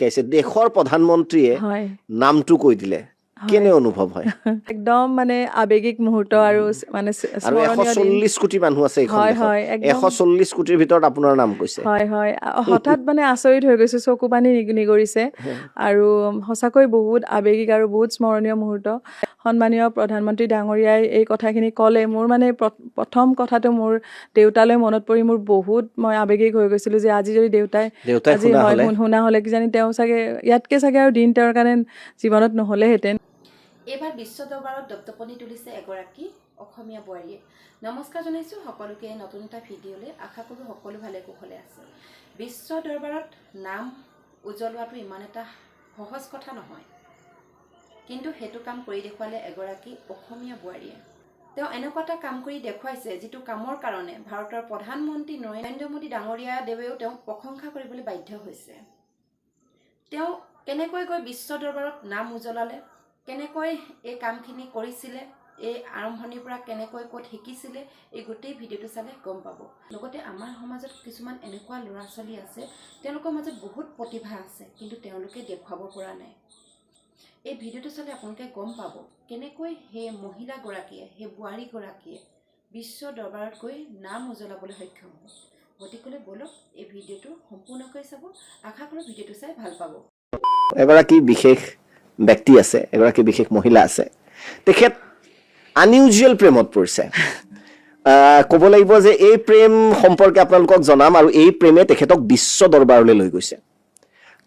শিকাইছে দেশৰ প্ৰধানমন্ত্ৰীয়ে নামটো কৈ দিলে কেনে অনুভৱ হয় একদম মানে আবেগিক মুহূৰ্ত আৰু মানে আৰু 140 কোটি মানুহ আছে এইখন দেশত 140 কোটিৰ ভিতৰত আপোনাৰ নাম কৈছে হয় হয় হঠাৎ মানে আচৰিত হৈ গৈছে চকু পানী নিগৰিছে আৰু সঁচাকৈ বহুত আবেগিক আৰু বহুত স্মৰণীয় মুহূৰ্ত সন্মানীয় প্ৰধানমন্ত্ৰী ডাঙৰীয়াই এই কথাখিনি ক'লে মোৰ মানে প্ৰথম কথাটো মোৰ দেউতালৈ মনত পৰি মোৰ বহুত মই আবেগিক হৈ গৈছিলোঁ যে আজি যদি দেউতাই আজি হয় শুনা হ'লে কিজানি তেওঁ চাগে ইয়াতকৈ চাগে আৰু দিন তেওঁৰ কাৰণে জীৱনত নহ'লেহেঁতেন এইবাৰ বিশ্ব দৰবাৰত দপদপনি তুলিছে এগৰাকী অসমীয়া বোৱাৰীয়ে নমস্কাৰ জনাইছোঁ সকলোকে নতুন এটা ভিডিঅ'লৈ আশা কৰোঁ সকলো ভালে কুশলে আছে বিশ্ব দৰবাৰত নাম উজ্বলোৱাটো ইমান এটা সহজ কথা নহয় কিন্তু সেইটো কাম কৰি দেখুৱালে এগৰাকী অসমীয়া বোৱাৰীয়ে তেওঁ এনেকুৱা এটা কাম কৰি দেখুৱাইছে যিটো কামৰ কাৰণে ভাৰতৰ প্ৰধানমন্ত্ৰী নৰেন্দ্ৰ মোদী ডাঙৰীয়া দেৱেও তেওঁক প্ৰশংসা কৰিবলৈ বাধ্য হৈছে তেওঁ কেনেকৈ গৈ বিশ্ব দৰবাৰত নাম উজ্বলালে কেনেকৈ এই কামখিনি কৰিছিলে এই আৰম্ভণিৰ পৰা কেনেকৈ ক'ত শিকিছিলে এই গোটেই ভিডিঅ'টো চালে গম পাব লগতে আমাৰ সমাজত কিছুমান এনেকুৱা ল'ৰা ছোৱালী আছে তেওঁলোকৰ মাজত বহুত প্ৰতিভা আছে কিন্তু তেওঁলোকে দেখুৱাব পৰা নাই এই ভিডিঅ'টো চালে আপোনালোকে গম পাব কেনেকৈ সেই মহিলাগৰাকীয়ে সেই বোৱাৰীগৰাকীয়ে বিশ্ব দৰবাৰত গৈ নাম উজ্বলাবলৈ সক্ষম হ'ল গতিকে বলক এই ভিডিঅ'টো সম্পূৰ্ণকৈ চাব আশা কৰোঁ ভিডিঅ'টো চাই ভাল পাব এগৰাকী বিশেষ ব্যক্তি আছে এগৰাকী বিশেষ মহিলা আছে তেখেত আনইউজুৱেল প্ৰেমত পৰিছে ক'ব লাগিব যে এই প্ৰেম সম্পৰ্কে আপোনালোকক জনাম আৰু এই প্ৰেমে তেখেতক বিশ্ব দৰবাৰলৈ লৈ গৈছে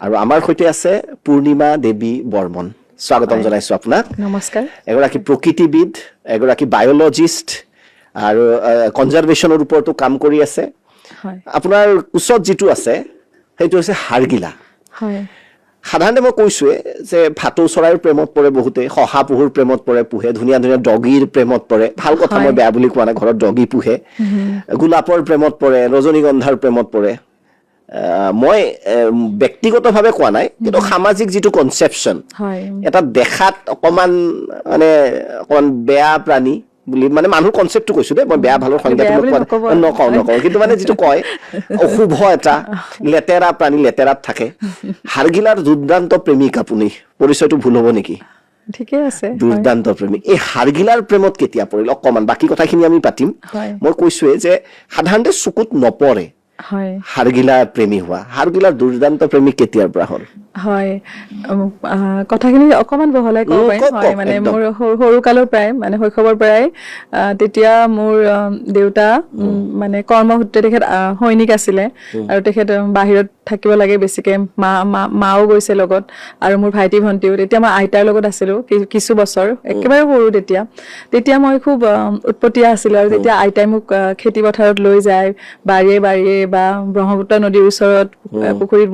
আৰু আমাৰ সৈতে আছে পূৰ্ণিমা দেৱী বৰ্মন স্বাগতম জনাইছোঁ আপোনাক নমস্কাৰ এগৰাকী প্ৰকৃতিবিদ এগৰাকী বায়'লজিষ্ট আৰু কনজাৰভেশ্যনৰ ওপৰতো কাম কৰি আছে আপোনাৰ ওচৰত যিটো আছে সেইটো হৈছে হাড়গিলা হয় সাধাৰণতে মই কৈছোৱে যে ভাটৌ চৰাইৰ প্ৰেমত পৰে বহুতে শহাপহুৰ প্ৰেমত পৰে পুহে ধুনীয়া ধুনীয়া ডগীৰ প্ৰেমত পৰে ভাল কথা মই বেয়া বুলি কোৱা নাই ঘৰত ডগী পুহে গোলাপৰ প্ৰেমত পৰে ৰজনীগন্ধাৰ প্ৰেমত পৰে মই ব্যক্তিগতভাৱে কোৱা নাই কিন্তু সামাজিক যিটো কনচেপশ্যন এটা দেখাত অকমান বেয়া প্ৰাণী বুলি মানে মানুহৰ কনচেপ্টটো কৈছো দেই মই বেয়া ভালৰ সংজ্ঞাটো নকওঁ কিন্তু মানে যিটো কয় অশুভ এটা লেতেৰা প্ৰাণী লেতেৰাত থাকে হাড়গিলাৰ দুৰ্দান্ত প্ৰেমিক আপুনি পৰিচয়টো ভুল হ'ব নেকি ঠিকে আছে দুৰ্দান্ত প্ৰেমিক এই হাড়গিলাৰ প্ৰেমত কেতিয়া পৰিল অকমান বাকী কথাখিনি আমি পাতিম মই কৈছোৱে যে সাধাৰণতে চকুত নপৰে হাড়গিলা প্ৰেমী হোৱা হাড়গিলাৰ দুৰ্দান্ত প্ৰেমিক কেতিয়াৰ পৰা হ'ল হয় কথাখিনি অকমান বহলাই ক'ব পাৰিম হয় মানে মোৰ সৰু কালৰ পৰাই মানে শৈশৱৰ পৰাই তেতিয়া মোৰ দেউতা মানে কৰ্মসূত্ৰে তেখেত সৈনিক আছিলে আৰু তেখেত বাহিৰত থাকিব লাগে বেছিকে মাও গৈছে লগত আৰু মোৰ ভাইটি ভণ্টিও তেতিয়া মই আইতাৰ লগত আছিলোঁ কিছু বছৰ একেবাৰে সৰু তেতিয়া মই খুব উৎপতীয়া আছিলোঁ আৰু তেতিয়া আইতাই মোক খেতি পথাৰত লৈ যায় বাৰীয়ে বাৰীয়ে বা ব্ৰহ্মপুত্ৰ নদীৰ ওচৰত পুখুৰীত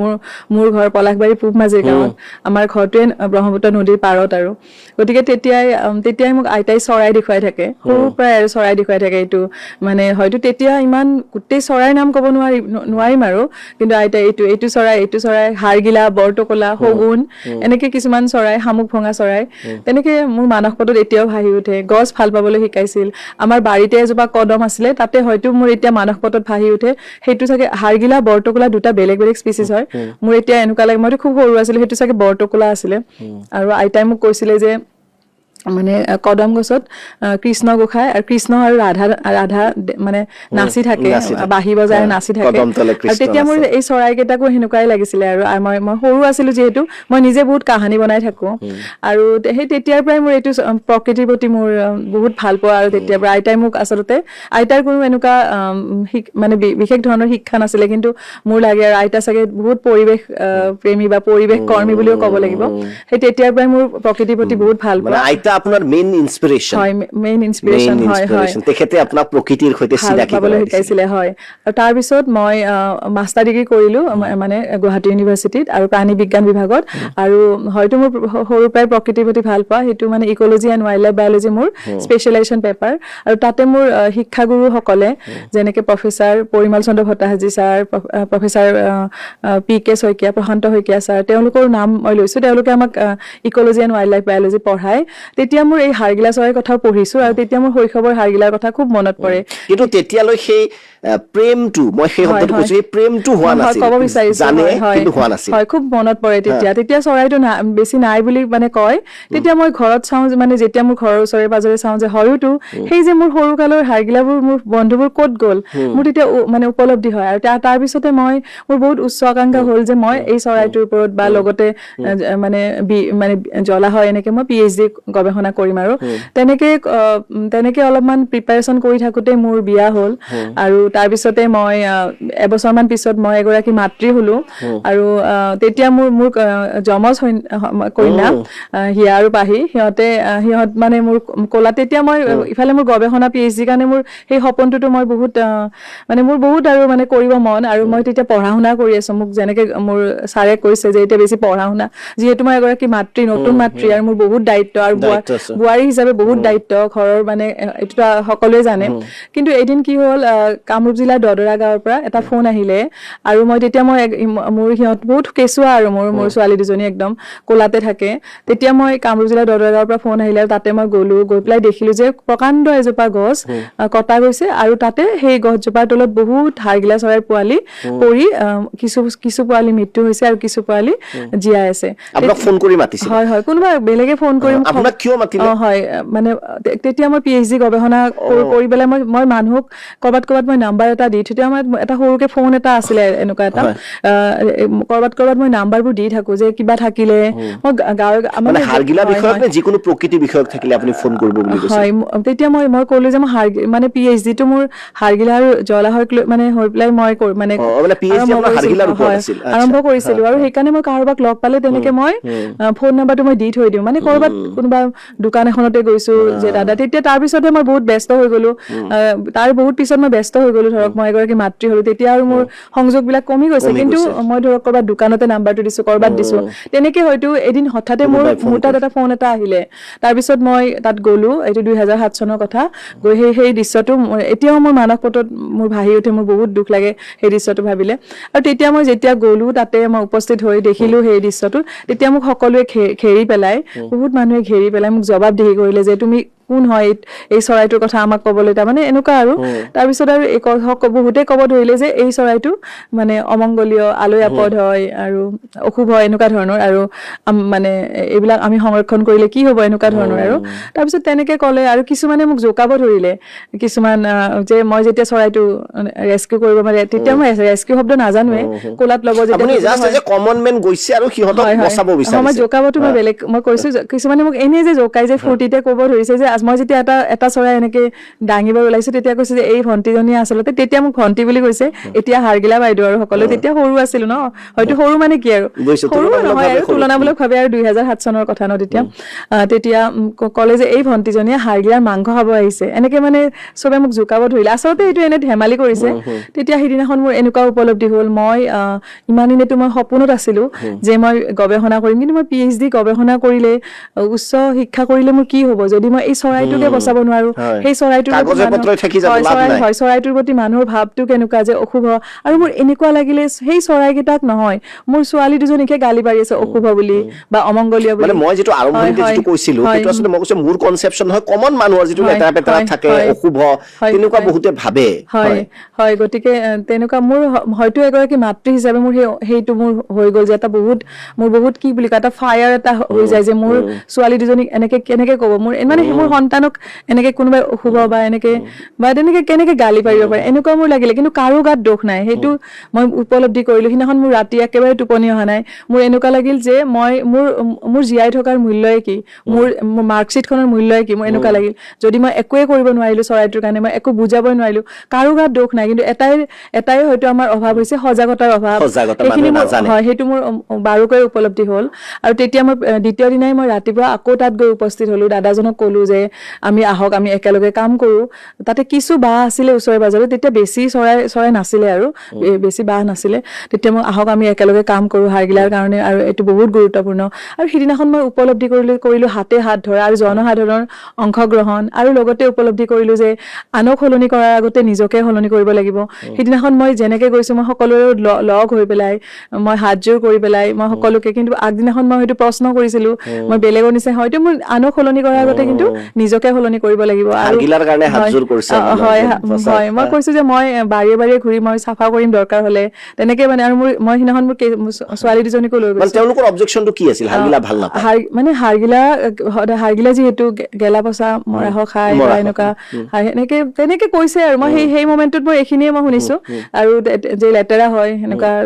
মোৰ ঘৰ পলাশবাৰী পূব মাজে গাঁৱত আমাৰ ঘৰটোৱে ব্ৰহ্মপুত্ৰ নদীৰ পাৰত আৰু গতিকে তেতিয়াই মোক আইতাই চৰাই দেখুৱাই থাকে সৰুৰ পৰাই আৰু চৰাই দেখুৱাই থাকে এইটো মানে হয়তো তেতিয়া ইমান গোটেই চৰাইৰ নাম ক'ব নোৱাৰিম আৰু কিন্তু আইতাই এইটো চৰাই হাড়গিলা বৰটোকোলা শগুন এনেকে কিছুমান চৰাই শামুক ভঙা চৰাই তেনেকে মোৰ মানসপটত এতিয়াও ভাহি উঠে গছ ভাল পাবলৈ শিকাইছিল আমাৰ বাৰীতে এজোপা কদম আছিলে তাতে হয়তো মোৰ এতিয়া মানসপটত ভাহি উঠে সেইটো চাগে হাড়গিলা বৰটোকোলা দুটা বেলেগ বেলেগ স্পিচিছ হয় মোৰ এতিয়া এনেকুৱা লাগে মইতো খুব সৰু আছিলোঁ সেইটো চাগে বৰটোকোলা আছিলে আৰু আইতাই মোক কৈছিলে যে মানে কদম গছত কৃষ্ণ গোসাঁই আৰু কৃষ্ণ আৰু ৰাধা মানে নাচি থাকে বাঁহী বজাই নাচি থাকে আৰু তেতিয়া মোৰ এই চৰাইকেইটাকো সেনেকুৱাই লাগিছিলে আৰু মই সৰু আছিলোঁ যিহেতু মই নিজে বহুত কাহানী বনাই থাকোঁ আৰু সেই তেতিয়াৰ পৰাই মোৰ এইটো প্ৰকৃতিৰ প্ৰতি মোৰ বহুত ভাল পোৱা আৰু তেতিয়াৰ পৰা আইতাই মোক আচলতে আইতাৰ কোনো এনেকুৱা মানে বিশেষ ধৰণৰ শিক্ষা নাছিলে কিন্তু মোৰ লাগে আৰু আইতা চাগে বহুত পৰিৱেশ প্ৰেমী বা পৰিৱেশ কৰ্মী বুলিও ক'ব লাগিব সেই তেতিয়াৰ পৰাই মোৰ প্ৰকৃতিৰ প্ৰতি বহুত ভাল পোৱা আপোনাৰ মেইন ইনস্পিৰেচন হয় মেইন ইনস্পিৰেচন হয় তেখেতে আপোনাক প্ৰকৃতিৰ সৈতে চিনাকি কৰিবলৈ শিকাইছিলে হয় আৰু তাৰ পিছত মই মাষ্টাৰ ডিগ্ৰী কৰিলোঁ মানে গুৱাহাটী ইউনিভাৰ্চিটিত আৰু প্ৰাণী বিজ্ঞান বিভাগত আৰু হয়তো মোৰ সৰুৰ পৰাই প্ৰকৃতিৰ প্ৰতি ভাল পোৱা সেইটো মানে ecology and wild life biology মোৰ স্পেচিয়েলাইজেশ্যন পেপাৰ আৰু তাতে মোৰ শিক্ষাগুৰুসকলে যেনেকৈ প্ৰফেচাৰ পৰিমল চন্দ্ৰ Bhattacharya sir professor PK Saikia Prashanta Saikia sir তেওঁলোকৰ নাম মই লৈছোঁ তেওঁলোকে আমাক ecology and wild life biology পঢ়ায় তেতিয়া মোৰ এই হাড়গিলা চৰাইৰ কথাও পঢ়িছোঁ আৰু তেতিয়া মোৰ শৈশৱৰ হাড়গিলাৰ কথা খুব মনত পৰে কিন্তু তেতিয়ালৈ সেই প্ৰেমটো মই সেই শব্দটো কৈছো এই প্ৰেমটো হোৱা নাছিল ক'ব বিচাৰিছো জানে কিন্তু হোৱা নাছিল হয় খুব মনত পৰে তেতিয়া চৰাইটো বেছি নাই বুলি মানে কয় তেতিয়া মই ঘৰত চাওঁ মানে যেতিয়া মোৰ ঘৰৰ ওচৰে পাজৰে চাওঁ যে হয়তো সেই যে মোৰ সৰু কালৰ হাৰগিলাবোৰ মোৰ বন্ধুবোৰ ক'ত গ'ল মোৰ তেতিয়া মানে উপলব্ধি হয় আৰু তাৰ পিছতে মোৰ বহুত উচ্চ আকাংক্ষা হ'ল যে মই এই চৰাইটোৰ ওপৰত বা লগতে মানে মানে জ্বলা হয় এনেকে মই PhD গৱেষণা কৰিম আৰু তেনেকে অলপমান প্ৰিপাৰেচন কৰি থাকোতে মোৰ বিয়া হ'ল আৰু তাৰপিছতে মই এবছৰমান পিছত মই এগৰাকী মাতৃ হলো আৰু তেতিয়া মোৰ যমজ কন্যা হিয়া আৰু পাহি সিহঁত মানে মোৰ ক'লা তেতিয়া মই ইফালে মোৰ গৱেষণা PhD কাৰণে মোৰ সেই সপোনটোতো মই বহুত মানে মোৰ বহুত আৰু মানে কৰিব মন আৰু মই তেতিয়া পঢ়া শুনা কৰি আছো মোক যেনেকে মোৰ ছাৰে কৈছে যে এতিয়া বেছি পঢ়া শুনা যিহেতু মই এগৰাকী মাতৃ নতুন মাতৃ আৰু মোৰ বহুত দায়িত্ব আৰু বোৱাৰী হিচাপে বহুত দায়িত্ব ঘৰৰ মানে এইটো সকলোৱে জানে কিন্তু এদিন কি হ'ল কামৰূপ জিলাৰ দদৰা গাঁৱৰ পৰা এটা ফোন আহিলে আৰু মই তেতিয়া মোৰ সিহঁত বহুত কেঁচুৱা আৰু মোৰ ছোৱালী দুজনী একদম কোলাতে থাকে তেতিয়া মই কামৰূপ জিলাৰ দদৰা গাঁৱৰ পৰা ফোন আহিলে আৰু তাতে মই গৈ পেলাই দেখিলো যে প্ৰকাণ্ড এজোপা গছ কটা গৈছে আৰু তাতে সেই গছজোপাৰ তলত বহুত হাৰগিলা চৰাইৰ পোৱালি পৰি কিছু পোৱালি মৃত্যু হৈছে আৰু কিছু পোৱালি জীয়াই আছে আপোনাক ফোন কৰি মাতিছিল হয় কোনোবা বেলেগে ফোন কৰি আপোনাক কিয় মাতিলে হয় মানে তেতিয়া মই PhD গৱেষণা কৰি পেলাই মই মানুহক কৰবাত মই নাম্বাৰ এটা দি তেতিয়া মই এটা সৰুকে ফোন এটা আছিলে এনেকুৱা এটা কৰবাত মই নাম্বাৰবোৰ দি থাকো যে কিবা থাকিলে মই গাঁৱৰ মানে হাৰগিলা বিষয়ক নে যিকোনো প্ৰকৃতি বিষয়ক থাকিলে আপুনি ফোন কৰিব বুলি কৈছে হয় তেতিয়া মই ক'লো যে মই মানে PhD টো মোৰ হাৰগিলা আৰু জলাশয় মানে হৈ পেলাই মই মানে PhD আপোনাৰ হাৰগিলাৰ ওপৰত আছিল আৰম্ভ কৰিছিলো আৰু সেইকাৰণে মই কাৰোবাক লগ পালে তেনেকে মই ফোন নাম্বাৰটো মই দি থৈ দিওঁ মানে কৰবাত কোনোবা দোকান এখনতে গৈছো যে দাদা তেতিয়া তাৰ পিছতে মই বহুত ব্যস্ত হৈ গলো তাৰ বহুত পিছত মই ব্যস্ত হৈ গলো ধৰক মই এগৰাকী মাতৃ হলো তেতিয়া আৰু মোৰ সংযোগ বিলাক কমি গৈছে কিন্তু মই ধৰক কৰবাত দোকানতে নাম্বাৰটো দিছো কৰবাত দিছো তেনেকে হয়তো এদিন হঠাতে মোৰ তাত এটা ফোন এটা আহিলে তাৰপিছত মই তাত গলো এইটো 2007 চনৰ কথা গৈ সেই দৃশ্যটো এতিয়াও মোৰ মানস পটত মোৰ ভাহি উঠে মোৰ বহুত দুখ লাগে সেই দৃশ্যটো ভাবিলে আৰু তেতিয়া মই যেতিয়া গলো তাতে মই উপস্থিত হৈ দেখিলো সেই দৃশ্যটো তেতিয়া মোক সকলোৱে ঘেৰি পেলাই বহুত মানুহে ঘেৰি পেলাই মোক জবাবদিহি কৰিলে যে তুমি কোন হয় এই চৰাইটোৰ কথা আমাক ক'বলৈ তাৰমানে এনেকুৱা আৰু তাৰপিছত আৰু বহুতে ক'ব ধৰিলে যে এই চৰাইটো মানে অমংগলীয় আলৈ আপদ হয় আৰু অশুভ হয় এনেকুৱা ধৰণৰ আৰু মানে এইবিলাক আমি সংৰক্ষণ কৰিলে কি হ'ব এনেকুৱা ধৰণৰ আৰু তাৰপিছত তেনেকে ক'লে আৰু কিছুমানে মোক জোকাব ধৰিলে কিছুমান যে মই যেতিয়া চৰাইটো ৰেস্কিউ কৰিব মানে তেতিয়া মই ৰেস্কিউ শব্দ নাজানোৱে কোলাত ল'ব যেতিয়া কমন মেন গৈছে আৰু সিহঁতক বচাব বিচাৰিছে মই জোকাবতো মই বেলেগ মই কৈছো কিছুমানে মোক এনেই যে জোকাই যে ফূৰ্তিতে ক'ব ধৰিছে যে মই যেতিয়া এটা চৰাই এনেকে দাঙিব ওলাইছো তেতিয়া কৈছে যে এই ভণ্টিজনী আচলতে তেতিয়া মোক ভণ্টি বুলি কৈছে এতিয়া হাৰগিলা বাইদেউ আৰু সকলোৱে তেতিয়া সৰু আছিলো ন হয়তো সৰু মানে কি আৰু সৰু নহয় আৰু তুলনামূলক ভাৱে আৰু 2007 চনৰ কথা ন তেতিয়া ক'লে যে এই ভণ্টিজনীয়ে হাৰগিলাৰ মাংস খাব আহিছে এনেকে মানে চবে মোক জোকাব ধৰিলে আচলতে এইটো এনে ধেমালি কৰিছে তেতিয়া সিদিনাখন মোৰ এনেকুৱা উপলব্ধি হ'ল মই ইমান দিনেতো মই সপোনত আছিলো যে মই গৱেষণা কৰিম কিন্তু মই PhD গৱেষণা কৰিলে উচ্চ শিক্ষা কৰিলে মোৰ কি হ'ব যদি মই এই চৰাইটোকে বচাব নোৱাৰো সেই চৰাইটোৰ প্ৰতি মানুহৰ ভাৱটো কেনেকুৱা যে অশুভ আৰু মোৰ এনেকুৱা লাগিলে সেই চৰাইকেইটাক নহয় মোৰ ছোৱালী দুজনীকে গালি পাৰি আছে অশুভ বুলি বা অমংগলীয় বুলি মানে মই যেটো আৰম্ভণিতে যেটো কৈছিলো সেইটো আসলে মই কৈছো মোৰ কনসেপচন হয় কমন মানুহৰ যেটো লেটাৰা পেটাৰা থাকে অশুভ তেনেকুৱা বহুতে ভাবে হয় গতিকে তেনেকুৱা মোৰ হয়তো এগৰাকী মাতৃ হিচাপে মোৰ সেইটো মোৰ হৈ গ'ল যে এটা মোৰ বহুত কি বুলি কয় এটা ফায়াৰ এটা হৈ যায় যে মোৰ ছোৱালী দুজনীক কেনেকে ক'ব মোৰ মানে মোৰ সন্তানক এনেকে কোনোবাই অশুভ বা এনেকে বা তেনেকে কেনেকে গালি পাৰিব পাৰে এনেকুৱা মোৰ লাগিলে কিন্তু কাৰো গাত দোষ নাই সেইটো মই উপলব্ধি কৰিলো সিদিনাখন মোৰ ৰাতি একেবাৰে টোপনি অহা নাই মোৰ এনেকুৱা লাগিল যে মই মোৰ জীয়াই থকাৰ মূল্যই কি মোৰ মাৰ্কশ্বিটখনৰ মূল্যই কি মোৰ এনেকুৱা লাগিল যদি মই একোৱে কৰিব নোৱাৰিলো চৰাইটোৰ কাৰণে মই একো বুজাবই নোৱাৰিলো কাৰো গাত দোষ নাই কিন্তু এটাই হয়তো আমাৰ অভাৱ হৈছে সজাগতাৰ অভাৱ সেইখিনি হয় সেইটো মোৰ বাৰুকৈ উপলব্ধি হ'ল আৰু তেতিয়া মই দ্বিতীয় দিনাই মই ৰাতিপুৱা আকৌ তাত গৈ উপস্থিত হলো দাদাজনক ক'লো যে আমি আহক আমি একেলগে কাম কৰো তাতে কিছু বাহ আছিলে ওচৰে পাজৰে তেতিয়া বেছি চৰাই নাছিলে আৰু বেছি বাহ নাছিলে তেতিয়া মই আহক আমি একেলগে কাম কৰো হাৰগিলাৰ কাৰণে আৰু এইটো বহুত গুৰুত্বপূৰ্ণ আৰু সিদিনাখন মই উপলব্ধি কৰিলো হাতে হাত ধৰা আৰু জনসাধাৰণৰ অংশগ্ৰহণ আৰু লগতে উপলব্ধি কৰিলো যে আনক সলনি কৰাৰ আগতে নিজকে সলনি কৰিব লাগিব সিদিনাখন মই যেনেকে গৈছো মই সকলোৰে লগ হৈ পেলাই মই হাতজোৰ কৰি পেলাই মই সকলোকে কিন্তু আগদিনাখন মই হয়তো প্ৰশ্ন কৰিছিলো মই বেলেগৰ নিচিনা হয়তো মোৰ আনক সলনি কৰাৰ আগতে কিন্তু নিজকে সলনি কৰিব লাগিব আৰু হাৰগিলাৰ কাৰণে হাতযোৰ কৰিছে হয় হয় মই কৈছো যে মই বাৰীয়ে বাৰীয়ে ঘূৰি মই চাফা কৰিম দৰকাৰ হলে তেনেকে মানে আৰু মই সিদিনাখন মোৰ ছোৱালী দুজনীকো লৈ মানে গৈছো তেওঁলোকৰ অবজেকশ্যনটো কি আছিল হাৰগিলা ভাল নাপায় মানে হাৰগিলা যিহেতু গেলা পচা মৰাহ খাই বা এনেকুৱা তেনেকে কৈছে আৰু মই সেই মমেণ্টত মই এইখিনিয়ে মই শুনিছো আৰু যে লেতেৰা হয়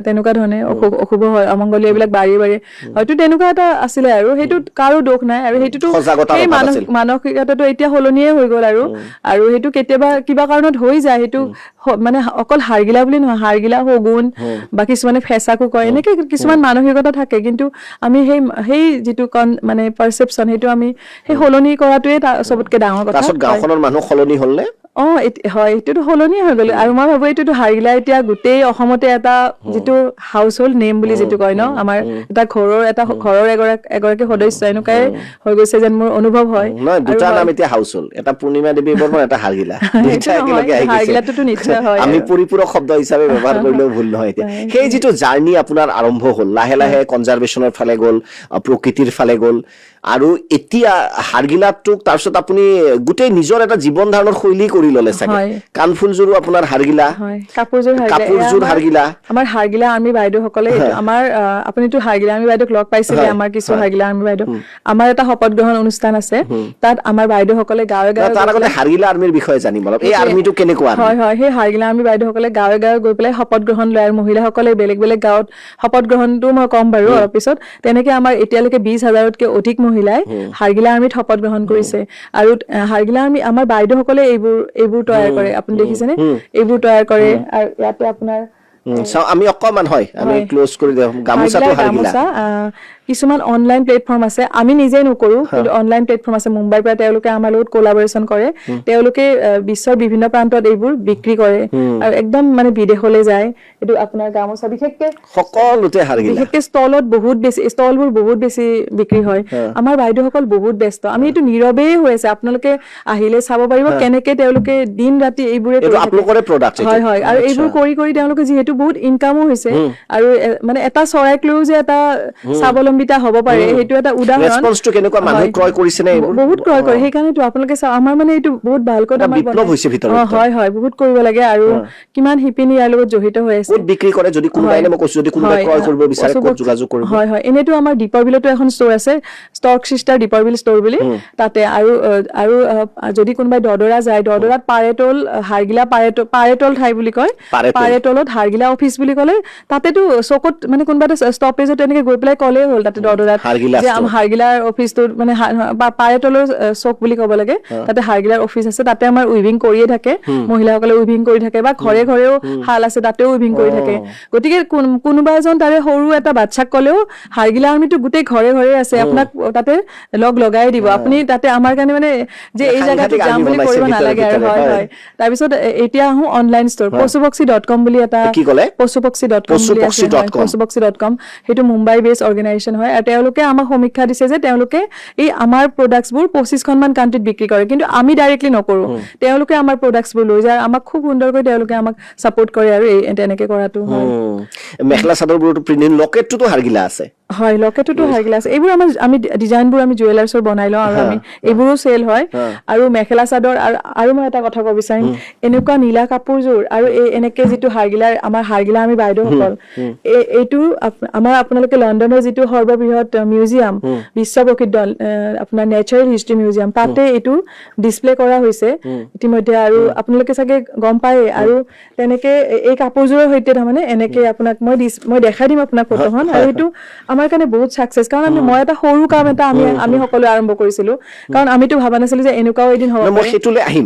তেনেকুৱা ধৰণে অশুভ হয় অমংগলীয় এইবিলাক বাৰীয়ে বাৰীয়ে হয়তো তেনেকুৱা এটা আছিলে আৰু সেইটো কাৰো দোষ নাই আৰু সেইটোতো সেই মানসিকতাটো এতিয়া সলনিয়ে হৈ গ'ল আৰু সেইটো কেতিয়াবা কিবা কাৰণত হৈ যায় সেইটো মানে অকল হাৰগিলা বুলি নহয় হাৰগিলা শগুন বা কিছুমানে ফেঁচাকো কয় এনেকে কিছুমান মানসিকতা থাকে কিন্তু আমি সেই যিটো মানে পাৰচেপশ্যন সেইটো আমি সেই সলনি কৰাটোৱে চবতকে ডাঙৰ কথা তাৰপিছত গাঁওখনৰ মানুহ সলনি হ'ল নে হয় এইটোতো সলনিয়ে হৈ গ'ল আৰু মই ভাবো এইটোতো হাৰগিলা এতিয়া গোটেই অসমতে এটা যিটো হাউচ হোল্ড নেম বুলি যিটো কয় ন আমাৰ এটা ঘৰৰ এগৰাকী সদস্য এনেকুৱাই হৈ গৈছে যেন মোৰ অনুভৱ হয় নহয় দুটা নাম এতিয়া হাউচ হোল্ড এটা পূৰ্ণিমা দেৱী বৰ্মন এটা হাৰগিলা দুইটা একেলগে আহি হাৰগিলাটোতো নিশ্চয় হয় আমি পৰিপূৰক শব্দ হিচাপে ব্যৱহাৰ কৰিলেও ভুল নহয় এতিয়া সেই যিটো জাৰ্নি আপোনাৰ আৰম্ভ হ'ল লাহে লাহে কনজাৰভেশ্যনৰ ফালে গ'ল প্ৰকৃতিৰ ফালে গ'ল আৰু এতিয়া হাৰগিলাটোক তাৰপিছত আপুনি গোটেই নিজৰ এটা জীৱন ধাৰণৰ শৈলী কৰি ললে চাগে কাণফুলযোৰো আপোনাৰ হাৰগিলা কাপোৰযোৰ হাৰগিলা আমাৰ হাৰগিলা আৰ্মি বাইদেউসকলে আমাৰ আপুনিতো হাৰগিলা আৰ্মি বাইদেউক লগ পাইছিলে আমাৰ কিছু হাৰগিলা আৰ্মি বাইদেউ আমাৰ এটা শপত গ্ৰহণ অনুষ্ঠান আছে তাত আমাৰ বাইদেউসকলে গাঁৱে গাঁৱে তাৰ আগতে হাৰগিলা আৰ্মিৰ বিষয়ে জানিব অলপ এই আৰ্মিটো কেনেকুৱা হয় হয় সেই হাৰগিলা আৰ্মি বাইদেউসকলে গাঁৱে গাঁৱে গৈ পেলাই শপত গ্ৰহণ লয় আৰু মহিলাসকলে বেলেগ বেলেগ গাঁৱত শপত গ্ৰহণটো মই ক'ম বাৰু অলপ পিছত তেনেকে আমাৰ এতিয়ালৈকে 20,000তকৈ অধিক মহিলাই হাৰগিলা আৰ্মিত শপত গ্ৰহণ কৰিছে আৰু হাৰগিলা আৰ্মি আমাৰ বাইদেউসকলে এইবোৰ তৈয়াৰ কৰে আপুনি দেখিছেনে এইবোৰ তৈয়াৰ কৰে আৰু ইয়াতে আপোনাৰ আমি অকমান হয় আমি ক্লোজ কৰি দিওঁ গামোচাটো হাৰগিলা কিছুমান অনলাইন প্লেটফৰ্ম আছে আমি নিজে নকৰো কিন্তু অনলাইন প্লেটফৰ্ম আছে মুম্বাইৰ পৰা তেওঁলোকে আমাৰ লগত কোলাবৰেচন কৰে তেওঁলোকে বিশ্বৰ বিভিন্ন প্ৰান্তত এইবোৰ বিক্ৰী কৰে আৰু একদম মানে বিদেশলৈ যায় এইটো আপোনাৰ গামোচা বিশেষকে সকলোতে হাৰগিলা বিশেষকে ষ্টলবোৰ বহুত বেছি বিক্ৰী হয় আমাৰ বাইদেউসকল বহুত ব্যস্ত আমি এইটো নীৰৱেই হৈ আছে আপোনালোকে আহিলে চাব পাৰিব কেনেকে তেওঁলোকে দিন ৰাতি এইবোৰে হয় হয় আৰু এইবোৰ কৰি কৰি তেওঁলোকে যিহেতু বহুত ইনকামো হৈছে আৰু মানে এটা চৰাইক লৈও যে এটা স্বাৱলম্বিতা হ'ব পাৰে সেইটো এটা উদাহৰণ ৰেসপন্সটো কেনেকুৱা মানুহ ক্ৰয় কৰিছে নে বহুত ক্ৰয় কৰে সেইকাৰণেতো আপোনালোকে আমাৰ মানে এইটো বহুত ভালকৈ আমাৰ বিপ্লৱ হৈছে ভিতৰত হয় হয় বহুত কৰিব লাগে আৰু কিমান হিপিনি ইয়াৰ লগত জড়িত হৈ আছে ক'ত বিক্ৰী কৰে যদি কোনোবাই মই কৈছো যদি কোনোবাই ক্ৰয় কৰিব বিচাৰে ক'ত যোগাযোগ কৰিব হয় হয় এনেটো আমাৰ দীপৰ বিলতো এখন ষ্ট'ৰ আছে ষ্টক সিস্টাৰ দীপৰ বিল ষ্ট'ৰ বুলি তাতে আৰু যদি কোনোবাই দদৰা যায় দদৰাত পাৰেটল হাৰগিলা পাৰেটল ঠাই বুলি কয় পাৰেটলত হাৰগিলা অফিচ বুলি ক'লে তাতেতো চকত মানে কোনোবা এটা ষ্টপেজত এনেকে গৈ পেলাই ক'লেই হ'ল তাতে দদৰাত যে হাৰগিলাৰ অফিচটো মানে পাৰেটলৰ চক বুলি ক'ব লাগে তাতে হাৰগিলাৰ অফিচ আছে তাতে আমাৰ উইভিং কৰিয়ে থাকে মহিলাসকলে উইভিং কৰি থাকে বা ঘৰে ঘৰেও শাল আছে তাতেও উইভিং কৰি থাকে গতিকে কোনোবা এজন তাৰে সৰু এটা বাচ্চাক ক'লেও হাৰগিলা আৰ্মিটো গোটেই ঘৰে ঘৰে আছে আপোনাক তাতে লগাই দিব আপুনি তাতে আমাৰ কাৰণে মানে যে এই জায়গাটো যাম বুলি কৰিব নালাগে আৰু হয় হয় তাৰপিছত এতিয়া আহো অনলাইন ষ্ট'ৰ পশুপক্ষী.com বুলি এটা পশুপক্ষী.com সেইটো মুম্বাই বেছ অৰ্গেনাইজেশ্যন হয় আৰু তেওঁলোকে আমাক সমীক্ষা দিছে যে তেওঁলোকে এই আমাৰ প্ৰডাক্টছবোৰ 25খনমান কাণ্ট্ৰিত বিক্ৰী কৰে কিন্তু আমি ডাইৰেক্টলি নকৰো তেওঁলোকে আমাৰ প্ৰডাক্টছবোৰ লৈ যায় আমাক খুব সুন্দৰকৈ তেওঁলোকে আমাক সাপোৰ্ট কৰে আৰু তেনেকে কৰাটো হয় মেখেলা চাদৰবোৰটো প্ৰিন্ট লকেটটো হাৰগিলা আছে হয় লকেটটো হাৰগিলা আছে এইবোৰ আমি ডিজাইনবোৰ আমি জুৱেলাৰ্ছৰ বনাই লওঁ আৰু আমি এইবোৰো চেল হয় আৰু মেখেলা চাদৰ আৰু মই এটা কথা ক'ব বিচাৰিম এনেকুৱা নীলা কাপোৰযোৰ আৰু এনেকে যিটো আমাৰ হাৰগিলা আমি বাইদেউসকল এইটো আমাৰ আপোনালোকে লণ্ডনৰ যিটো সৰ্ববৃহৎ মিউজিয়াম বিশ্ব প্ৰসিদ্ধ আপোনাৰ নেচাৰেল হিষ্ট্ৰী মিউজিয়াম তাতে এইটো ডিসপ্লে কৰা হৈছে ইতিমধ্যে আৰু আপোনালোকে চাগে গম পায় আৰু তেনেকে এই কাপোৰযোৰৰ সৈতে তাৰমানে এনেকে আপোনাক মই দেখাই দিম আপোনাক ফটোখন আৰু এইটো আমাৰ কাৰণে বহুত সাকসেস কাৰণ মই এটা সৰু কাম এটা আমি সকলো আৰম্ভ কৰিছিলো কাৰণ আমিতো ভাবা নাছিলো যে এনেকুৱাও এদিন হ'ব মই হেতুলে আহিম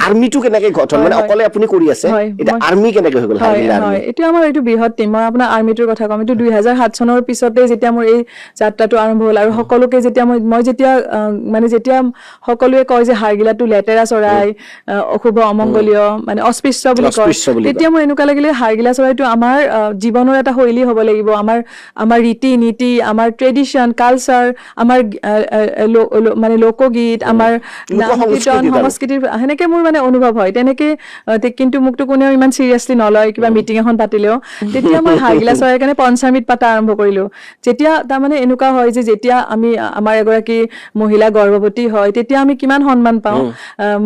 আৰ্মিটো কেনেকৈ গঠন মানে অকলে আপুনি কৰি আছে এটা আৰ্মি কেনেকৈ হৈ গ'ল হাৰগিলা আৰ্মি এটা আমাৰ এইটো বৃহৎ টিম মই আপোনাৰ আৰ্মিটোৰ কথা ক'ম এইটো 2007 চনৰ পিছতে যেতিয়া মোৰ এই যাত্ৰাটো আৰম্ভ হ'ল আৰু সকলোকে যেতিয়া মই যেতিয়া সকলোৱে কয় যে হাৰগিলাটো লেতেৰা চৰাই অশুভ অমংগলীয় মানে অস্পৃশ্য বুলি কয় তেতিয়া মোৰ এনেকুৱা লাগিলে হাৰগিলা চৰাইটো আমাৰ জীৱনৰ এটা শৈলী হ'ব লাগিব আমাৰ ৰীতি নীতি আমাৰ ট্ৰেডিশ্যন কালচাৰ আমাৰ মানে লোকগীত আমাৰ সংস্কৃতিৰ সেনেকে মোৰ মানে অনুভৱ হয় তেনেকে কিন্তু মোকতো কোনেও ইমান চিৰিয়াছলি নলয় কিবা মিটিঙত এখন পাতিলেও তেতিয়া মই হাৰগিলা চৰাইৰ কাৰণে পঞ্চামৃত পাতা আৰম্ভ কৰিলো যেতিয়া তাৰমানে এনেকুৱা হয় যে যেতিয়া আমি আমাৰ এগৰাকী মহিলা গৰ্ভৱতী হয় তেতিয়া আমি কিমান সন্মান পাওঁ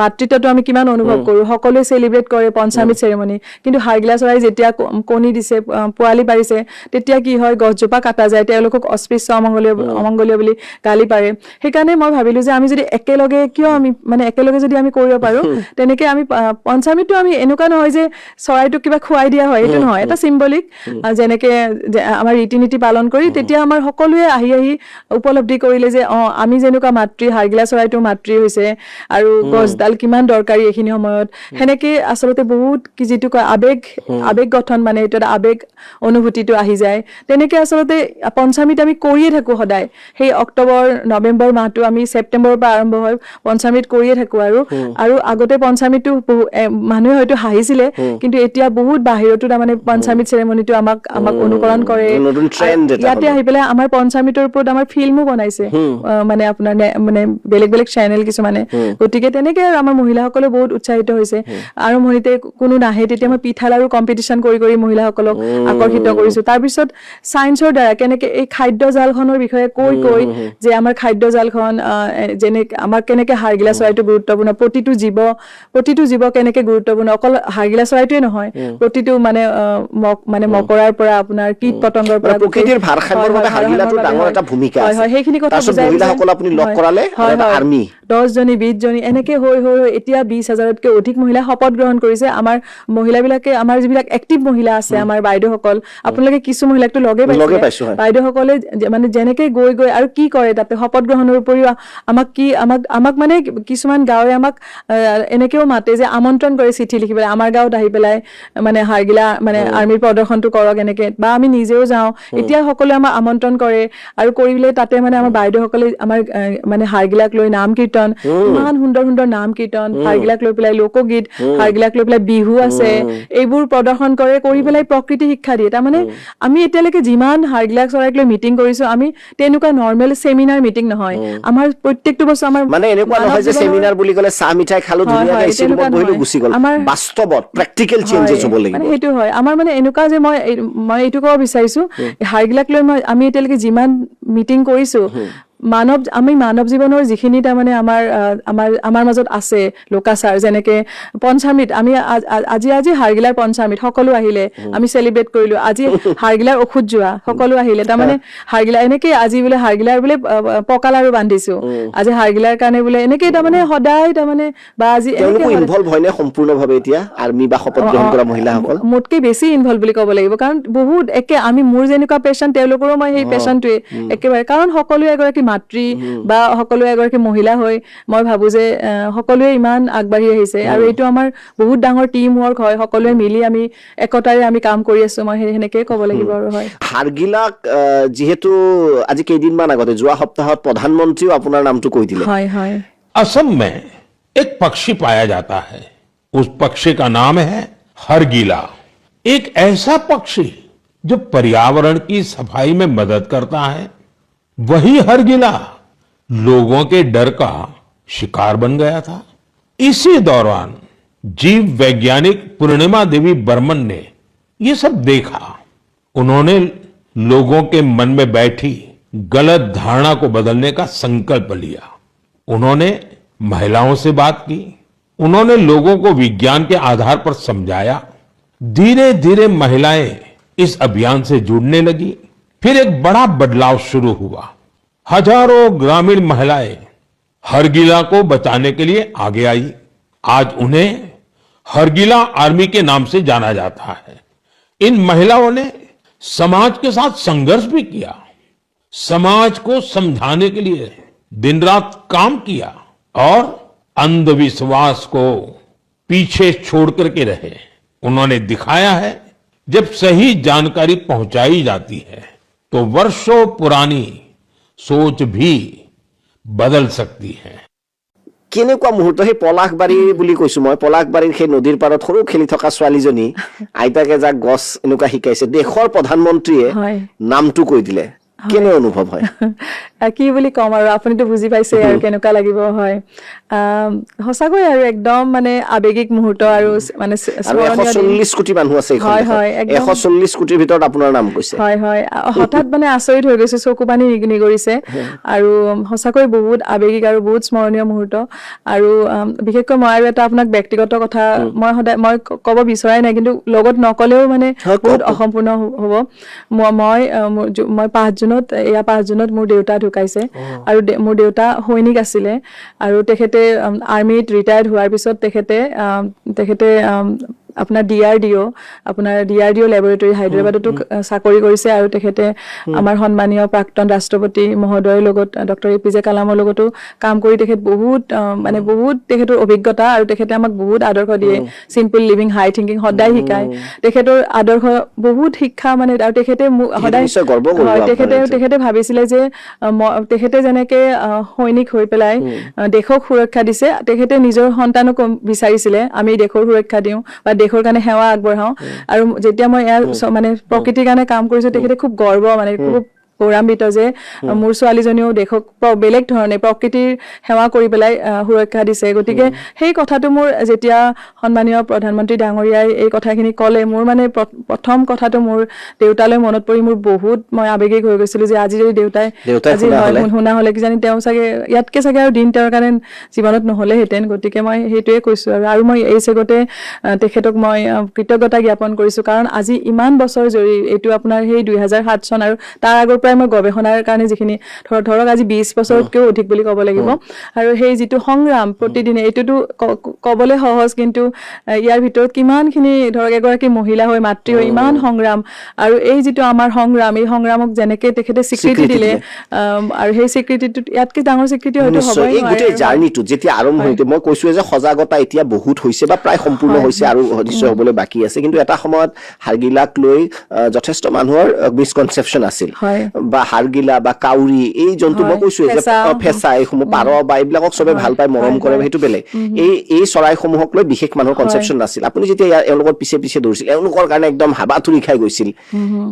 মাতৃত্বটো আমি কিমান অনুভৱ কৰো সকলোৱে চেলিব্ৰেট কৰে পঞ্চামৃত চেৰেমনি কিন্তু হাৰগিলা চৰাই যেতিয়া কণী দিছে পোৱালি পাৰিছে তেতিয়া কি হয় গছজোপা কাটা যায় তেওঁলোকক অস্পৃশ্য অমংগলীয় বুলি গালি পাৰে সেইকাৰণে মই ভাবিলো যে আমি যদি একেলগে কিয় আমি মানে একেলগে যদি আমি কৰিব পাৰো তেনেকে আমি পঞ্চামৃতটো আমি এনেকুৱা নহয় যে চৰাইটোক কিবা খুৱাই দিয়া হয় এইটো নহয় এটা চিম্বলিক যেনেকে আমাৰ ৰীতি নীতি পালন কৰি তেতিয়া আমাৰ সকলোৱে আহি উপলব্ধি কৰিলে যে আমি যেনেকুৱা মাতৃ হাৰগিলা চৰাইটো মাতৃ হৈছে আৰু গছডাল কিমান দৰকাৰী এইখিনি সময়ত সেনেকে আচলতে বহুত যিটো কয় আবেগ গঠন মানে এইটো এটা আবেগ অনুভূতিটো আহি যায় তেনেকে আচলতে পঞ্চামৃত আমি কৰিয়ে থাকো সদায় সেই অক্টোবৰ নৱেম্বৰ মাহটো আমি ছেপ্টেম্বৰৰ পৰা আৰম্ভ হয় পঞ্চামৃত কৰিয়ে থাকো আৰু আগতে পঞ্চামৃতটো মানুহে হয়তো হাঁহিছিলে কিন্তু এতিয়া বহুত বাহিৰতো তাৰমানে পঞ্চামৃত চেৰেমনিটো আমাক অনুকৰণ কৰে ইয়াতে আহি পেলাই আমাৰ পঞ্চামৃতৰ ওপৰত আমাৰ ফিল্মো বনাইছে মানে আপোনাৰ মানে বেলেগ বেলেগ চেনেল কিছুমানে গতিকে তেনেকে আৰু আমাৰ মহিলাসকলে বহুত উৎসাহিত হৈছে আৰম্ভণিতে কোনো নাহে তেতিয়া মই পিঠা লাৰু কম্পিটিশ্যন কৰি মহিলাসকলক আকৰ্ষিত কৰিছো তাৰপিছত চায়েন্সৰ দ্বাৰা কেনেকে এই খাদ্য জালখনৰ বিষয়ে কৈ যে আমাৰ খাদ্য জালখন যেনে আমাৰ কেনেকে হাৰগিলা চৰাইটো গুৰুত্বপূৰ্ণ প্ৰতিটো জীৱ কেনেকে গুৰুত্বপূৰ্ণ অকল হাৰগিলা চৰাইটোৱে নহয় প্ৰতিটো মানে মকৰাৰ পৰা আপোনাৰ কীট পতংগৰ পৰা প্ৰকৃতিৰ ভাৰসাম্যৰ বাবে হাৰগিলাটো ডাঙৰ এটা ভূমিকা আছে হয় সেইখিনি কথা বুজাই মহিলাসকল আপুনি লগ কৰালে আৰ্মি 10 জনী 20 জনী এনেকে হৈ এতিয়া 20,000তকৈ অধিক মহিলা শপত গ্ৰহণ কৰিছে আমাৰ মহিলাবিলাকে আমাৰ যিবিলাক এক্টিভ মহিলা আছে আমাৰ বাইদেউসকল আপোনালোকে কিছু মহিলাকটো লগে পাইছে বাইদেউসকলে মানে যেনেকে গৈ আৰু কি কৰে তাতে শপত গ্ৰহণৰ উপৰিও আমাক মানে কিছুমান গাঁৱে আমাক এনেকেও মাতে যে আমন্ত্ৰণ কৰে চিঠি লিখি পেলাই আমাৰ গাঁৱত আহি পেলাই মানে হাৰগিলা মানে আৰ্মিৰ প্ৰদৰ্শনটো কৰক এনেকে বা আমি নিজেও যাওঁ এতিয়া সকলোৱে আমাক আমন্ত্ৰণ কৰে আৰু কৰিলে তাতে মানে আমাৰ বাইদেউসকলে আমাৰ মানে হাৰগিলাক লৈ নাম কীৰ্তন ইমান সুন্দৰ নাম কীৰ্তন হাৰগিলাক লৈ পেলাই লোকগীত হাৰগিলাক লৈ পেলাই বিহু আছে এইবোৰ প্ৰদৰ্শন কৰি পেলাই প্ৰকৃতি শিক্ষা দিয়ে তাৰমানে আমি এতিয়ালৈকে যিমান হাৰগিলাক চৰাইক লৈ মিটিং কৰিছো আমি তেনেকুৱা নৰ্মেল চেমিনাৰ মিটিং নহয় আমাৰ প্ৰত্যেকটো বস্তু আমাৰ মানে এনেকুৱা নহয় যে চেমিনাৰ বুলি ক'লে চাহ মিঠাই খালো ধুনীয়াকৈ চিলমত বহিলো গুচি গ'ল বাস্তৱত প্ৰেক্টিকেল চেঞ্জেছ হ'ব লাগিব মানে সেইটো হয় আমাৰ মানে এনেকুৱা যে মই এইটো ক'ব বিচাৰিছো হাৰগিলাক লৈ আমি এতিয়ালৈকে যিমান মিটিং কৰিছো আমি মানৱ জীৱনৰ যিখিনি তাৰমানে আমাৰ মাজত আছে লোকাচাৰ যেনেকে পঞ্চামৃত আমি আজি হাৰগিলাৰ পঞ্চামৃত সকলো আহিলে আমি চেলিব্ৰেট কৰিলো আজি হাৰগিলাৰ ঔষধ যোৱা সকলো আহিলে তাৰমানে হাৰগিলা এনেকে আজি বোলে হাৰগিলাৰ বোলে পকা লাৰু বান্ধিছো আজি হাৰগিলাৰ কাৰণে বোলে এনেকে তাৰমানে সদায় তাৰমানে বা আজি এনেকে ইনভলভ হয় নে সম্পূৰ্ণভাৱে এতিয়া আৰ্মি বা শপত গ্ৰহণ কৰা মহিলাসকল মোতকৈ বেছি ইনভলভ বুলি ক'ব লাগিব কাৰণ বহুত আমি মোৰ যেনেকুৱা পেচেণ্ট তেওঁলোকৰো মই সেই পেচেণ্টটোৱে একেবাৰে কাৰণ সকলোৱে এগৰাকী মাতৃ বা সকলোৱে এগৰাকী মহিলা হৈ মই ভাবো যে সকলোৱে ইমান আগবাঢ়ি আহিছে আৰু এইটো আমাৰ বহুত ডাঙৰ টিম ৱৰ্ক হয় সকলোৱে মিলি আমি একতাৰে আমি কাম কৰি আছো মই সেনেকে ক'ব লাগিব আৰু হয় হাৰগিলাক যেহেতু আজি কেইদিনমান আগতে যোৱা সপ্তাহত প্ৰধানমন্ত্ৰীও আপোনাৰ নামটো কৈ দিলে হয় হয় असम में एक पक्षी पाया जाता है उस पक्षी का नाम है हरगिला एक ऐसा पक्षी जो पर्यावरण की सफाई में मदद करता है वही हरगिला लोगों के डर का शिकार बन गया था इसी दौरान जीव वैज्ञानिक पूर्णिमा देवी बर्मन ने ये सब देखा उन्होंने लोगों के मन में बैठी गलत धारणा को बदलने का संकल्प लिया उन्होंने महिलाओं से बात की उन्होंने लोगों को विज्ञान के आधार पर समझाया धीरे धीरे महिलाएं इस अभियान से जुड़ने लगी फिर एक बड़ा बदलाव शुरू हुआ हजारों ग्रामीण महिलाएं हरगिला को बचाने के लिए आगे आई आज उन्हें हरगिला आर्मी के नाम से जाना जाता है इन महिलाओं ने समाज के साथ संघर्ष भी किया समाज को समझाने के लिए दिन रात काम किया और अंधविश्वास को पीछे छोड़ करके रहे उन्होंने दिखाया है जब सही जानकारी पहुंचाई जाती है तो वर्षों पुरानी सोच भी बदल सकती है কেনেকুৱা মুহূৰ্ত সেই পলাশবাৰী বুলি কৈছো মই পলাশবাৰীৰ সেই নদীৰ পাৰত সৰু খেলি থকা ছোৱালীজনী আইতাকে যাক গছ এনেকুৱা শিকাইছে দেশৰ প্ৰধানমন্ত্ৰীয়ে নামটো কৈ দিলে কেনে অনুভৱ হয় কি বুলি ক'ম আৰু আপুনিতো বুজি পাইছে আৰু কেনেকুৱা লাগিব হয় সঁচাকৈ আৰু একদম মানে আৱেগিক মুহূৰ্ত আৰু মানে আৰু 140 কোটি মানুহ আছে এইখন দেশত 140 কোটিৰ ভিতৰত আপোনাৰ নাম কৈছে হয় হয় হঠাৎ মানে আচৰিত হৈ গৈছে চকু পানী নিগৰিছে আৰু সঁচাকৈ বহুত আৱেগিক আৰু বহুত স্মৰণীয় মুহূৰ্ত আৰু বিশেষকৈ মই আৰু এটা আপোনাক ব্যক্তিগত কথা মই সদায় মই ক'ব বিচৰাই নাই কিন্তু লগত নকলেও মানে বহুত অসম্পূৰ্ণ হ'ব মই 5 জুনত মোৰ দেউতা ঢুকাইছে আৰু মোৰ দেউতা সৈনিক আছিলে আৰু তেখেতে আৰ্মিত ৰিটায়াৰ্ড হোৱাৰ পিছত তেখেতে আপোনাৰ DRDO লেবৰেটৰী হায়দৰাবাদতো চাকৰি কৰিছে আৰু তেখেতে আমাৰ সন্মানীয় প্ৰাক্তন ৰাষ্ট্ৰপতি মহোদয়ৰ লগত ডক্টৰ APJ কালামৰ লগতো কাম কৰি তেখেত বহুত মানে বহুত তেখেতৰ অভিজ্ঞতা আৰু তেখেতে আমাক বহুত আদৰ্শ দিয়ে চিম্পল লিভিং হাই থিংকিং সদায় শিকায় তেখেতৰ আদৰ্শ বহুত শিক্ষা মানে আৰু তেখেতে সদায় তেখেতে ভাবিছিলে যে তেখেতে যেনেকে সৈনিক হৈ পেলাই দেশক সুৰক্ষা দিছে তেখেতে নিজৰ সন্তানক বিচাৰিছিলে আমি দেশৰ সুৰক্ষা দিওঁ বা দেশৰ কাৰণে সেৱা আগবঢ়াওঁ আৰু যেতিয়া মই মানে প্ৰকৃতিৰ কাৰণে কাম কৰিছো তেখেতে খুব গৰ্ব মানে খুব গৌৰৱান্বিত যে মোৰ ছোৱালীজনীও দেশক বেলেগ ধৰণে প্ৰকৃতিৰ সেৱা কৰি পেলাই সুৰক্ষা দিছে গতিকে সেই কথাটো মোৰ যেতিয়া সন্মানীয় প্ৰধানমন্ত্ৰী ডাঙৰীয়াই এই কথাখিনি ক'লে মোৰ মানে প্ৰথম কথাটো মোৰ দেউতালৈ মনত পৰি মোৰ বহুত মই আৱেগিক হৈ গৈছিলো যে আজি যদি দেউতাই শুনা হলে কিজানি তেওঁ চাগে ইয়াতকে চাগে আৰু দিন তেওঁৰ কাৰণে জীৱনত নহলেহেঁতেন গতিকে মই সেইটোৱে কৈছো আৰু মই এই চেগতে তেখেতক মই কৃতজ্ঞতা জ্ঞাপন কৰিছো কাৰণ আজি ইমান বছৰ জৰি এইটো আপোনাৰ সেই 2007 চন আৰু তাৰ আগৰ পৰাই মই গৱেষণাৰ কাৰণে যিখিনি ধৰক আজি 20 বছৰতকৈও অধিক বুলি ক'ব লাগিব আৰু সেই যিটো সংগ্ৰাম প্ৰতিদিনে এইটোতো ক'বলৈ সহজ কিন্তু ইয়াৰ ভিতৰত কিমানখিনি ধৰক এগৰাকী মহিলা হৈ মাতৃ হৈ ইমান সংগ্ৰাম আৰু এই যিটো আমাৰ সংগ্ৰাম এই সংগ্ৰামক যেনেকে তেখেতে স্বীকৃতি দিলে আৰু সেই স্বীকৃতিটো ইয়াতকে ডাঙৰ স্বীকৃতি হয়তো হ'বই নোৱাৰে গোটেই জাৰ্নিটো যেতিয়া আৰম্ভ হৈছে মই কৈছো যে সজাগতা এতিয়া বহুত হৈছে বা প্ৰায় সম্পূৰ্ণ হৈছে আৰু নিশ্চয় হ'বলৈ বাকী আছে কিন্তু এটা সময়ত হাৰগিলাক লৈ যথেষ্ট মানুহৰ মিসকনচেপচন আছিল বা হাৰগিলা বা কাউৰী এই জন্তু মই কৈছো যে ফেঁচা এইসমূহ পাৰ বা এইবিলাকক চবে ভাল পায় মৰম কৰে সেইটো বেলেগ এই চৰাইসমূহক লৈ বিশেষ মানুহৰ কনচেপচন নাছিল আপুনি যেতিয়া এওঁলোকৰ পিছে পিছে দৌৰিছিল এওঁলোকৰ কাৰণে একদম হাবাথুৰি খাই গৈছিল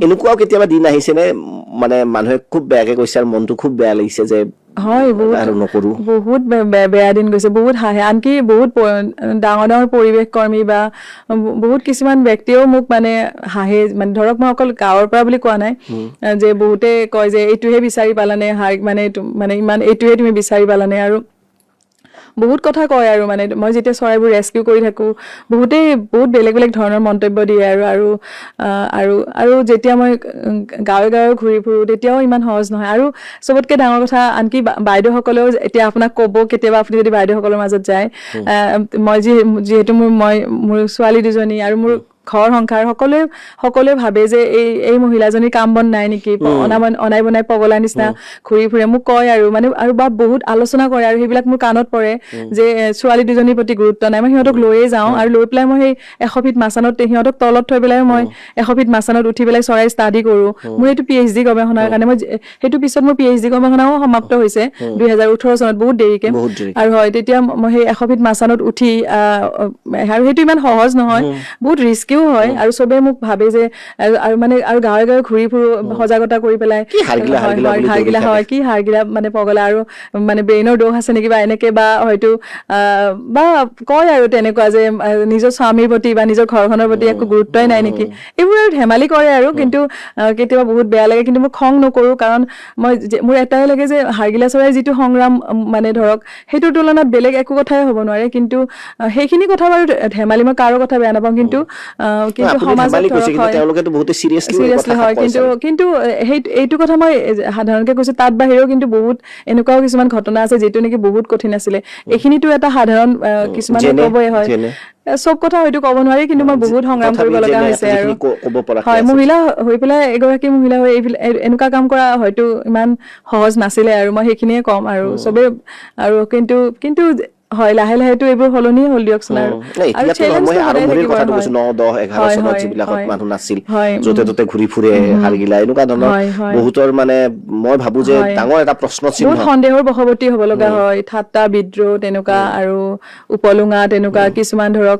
এনেকুৱাও কেতিয়াবা দিন আহিছে নে মানে মানুহে খুব বেয়াকে কৈছে আৰু মনটো খুব বেয়া লাগিছে যে হয় বহুত বেয়া দিন গৈছে বহুত হাঁহে আনকি বহুত ডাঙৰ পৰিৱেশ কৰ্মী বা বহুত কিছুমান ব্যক্তিও মোক মানে হাঁহে মানে ধৰক মই অকল গাঁৱৰ পৰা বুলি কোৱা নাই যে বহুতে কয় যে এইটোহে বিচাৰি পালানে মানে ইমান এইটোহে তুমি বিচাৰি পালানে আৰু বহুত কথা কয় আৰু মানে মই যেতিয়া চৰাইবোৰ ৰেস্কিউ কৰি থাকো বহুত বেলেগ বেলেগ ধৰণৰ মন্তব্য দিয়ে আৰু যেতিয়া মই গাঁৱে ঘূৰি ফুৰো তেতিয়াও ইমান সহজ নহয় আৰু চবতকে ডাঙৰ কথা আনকি বাইদেউসকলেও এতিয়া আপোনাক ক'ব কেতিয়াবা আপুনি যদি বাইদেউসকলৰ মাজত যায় মই যিহেতু মোৰ ছোৱালী দুজনী আৰু মোৰ ঘৰ সংসাৰ সকলোৱে ভাবে যে এই মহিলাজনীৰ কাম বন নাই নেকি অনাই বনাই পগলা নিচিনা ঘূৰি ফুৰে মোক কয় আৰু মানে আৰু বা বহুত আলোচনা কৰে আৰু সেইবিলাক মোৰ কাণত পৰে যে ছোৱালী দুজনীৰ প্ৰতি গুৰুত্ব নাই মই সিহঁতক লৈয়ে যাওঁ আৰু লৈ পেলাই মই সেই 100 ফিট মাচানত সিহঁতক তলত থৈ পেলাই মই 100 ফিট মাচানত উঠি পেলাই চৰাই ষ্টাডি কৰো মোৰ এইটো PhD গৱেষণাৰ কাৰণে মই সেইটো পিছত মোৰ PhD গৱেষণাও সমাপ্ত হৈছে 2018 চনত বহুত দেৰিকে আৰু হয় তেতিয়া মই সেই 100 ফিট মাচানত উঠি আৰু সেইটো ইমান সহজ নহয় বহুত ৰিস্ক হয় আৰু চবে মোক ভাবে যে আৰু মানে আৰু গাঁৱে ঘূৰি ফুৰো সজাগতা কৰি পেলাই হাৰগিলা হয় কি হাৰগিলা মানে পগলা আৰু মানে ব্ৰেইনৰ দোষ আছে নেকি বা এনেকে বা হয়তো বা কয় আৰু তেনেকুৱা যে নিজৰ স্বামীৰ প্ৰতি বা নিজৰ ঘৰখনৰ প্ৰতি একো গুৰুত্বই নাই নেকি এইবোৰ আৰু ধেমালি কৰে আৰু কিন্তু কেতিয়াবা বহুত বেয়া লাগে কিন্তু মই খং নকৰো কাৰণ মোৰ এটাই লাগে যে হাৰগিলা চৰাইৰ যিটো সংগ্ৰাম মানে ধৰক সেইটোৰ তুলনাত বেলেগ একো কথাই হ'ব নোৱাৰে কিন্তু সেইখিনি কথা বাৰু ধেমালি মই কাৰো কথা বেয়া নাপাওঁ কিন্তু সমাজত চিৰিয়াছলি হয় কিন্তু এইটো কথা মই সাধাৰণকে কৈছো তাত বাহিৰেও কিন্তু বহুত এনেকুৱাও কিছুমান ঘটনা আছে যিটো নেকি বহুত কঠিন আছিলে এইখিনিতো এটা সাধাৰণ কিছুমানে ক'বই হয় চব কথা হয়তো ক'ব নোৱাৰি কিন্তু মই বহুত সংগ্ৰাম কৰিব লগা হৈছে আৰু হয় মহিলা হৈ পেলাই এগৰাকী মহিলা হৈ এনেকুৱা কাম কৰা হয়তো ইমান সহজ নাছিলে আৰু মই সেইখিনিয়ে ক'ম আৰু চবে আৰু কিন্তু হয় লাহে লাহেতো এইবোৰ সলনি হ'ল দিয়কচোন আৰু মানুহ নাছিল য'তে ত'তে ঘূৰি ফুৰে হাৰগিলা এনেকুৱা ধৰণৰ বহুতৰ মানে মই ভাবো যে ডাঙৰ এটা প্ৰশ্ন চিহ্ন বহুত সন্দেহৰ বশৱৰ্তী হ'ব লগা হয় ঠাট্টা বিদ্ৰোহ তেনেকুৱা আৰু উপলুঙা তেনেকুৱা কিছুমান ধৰক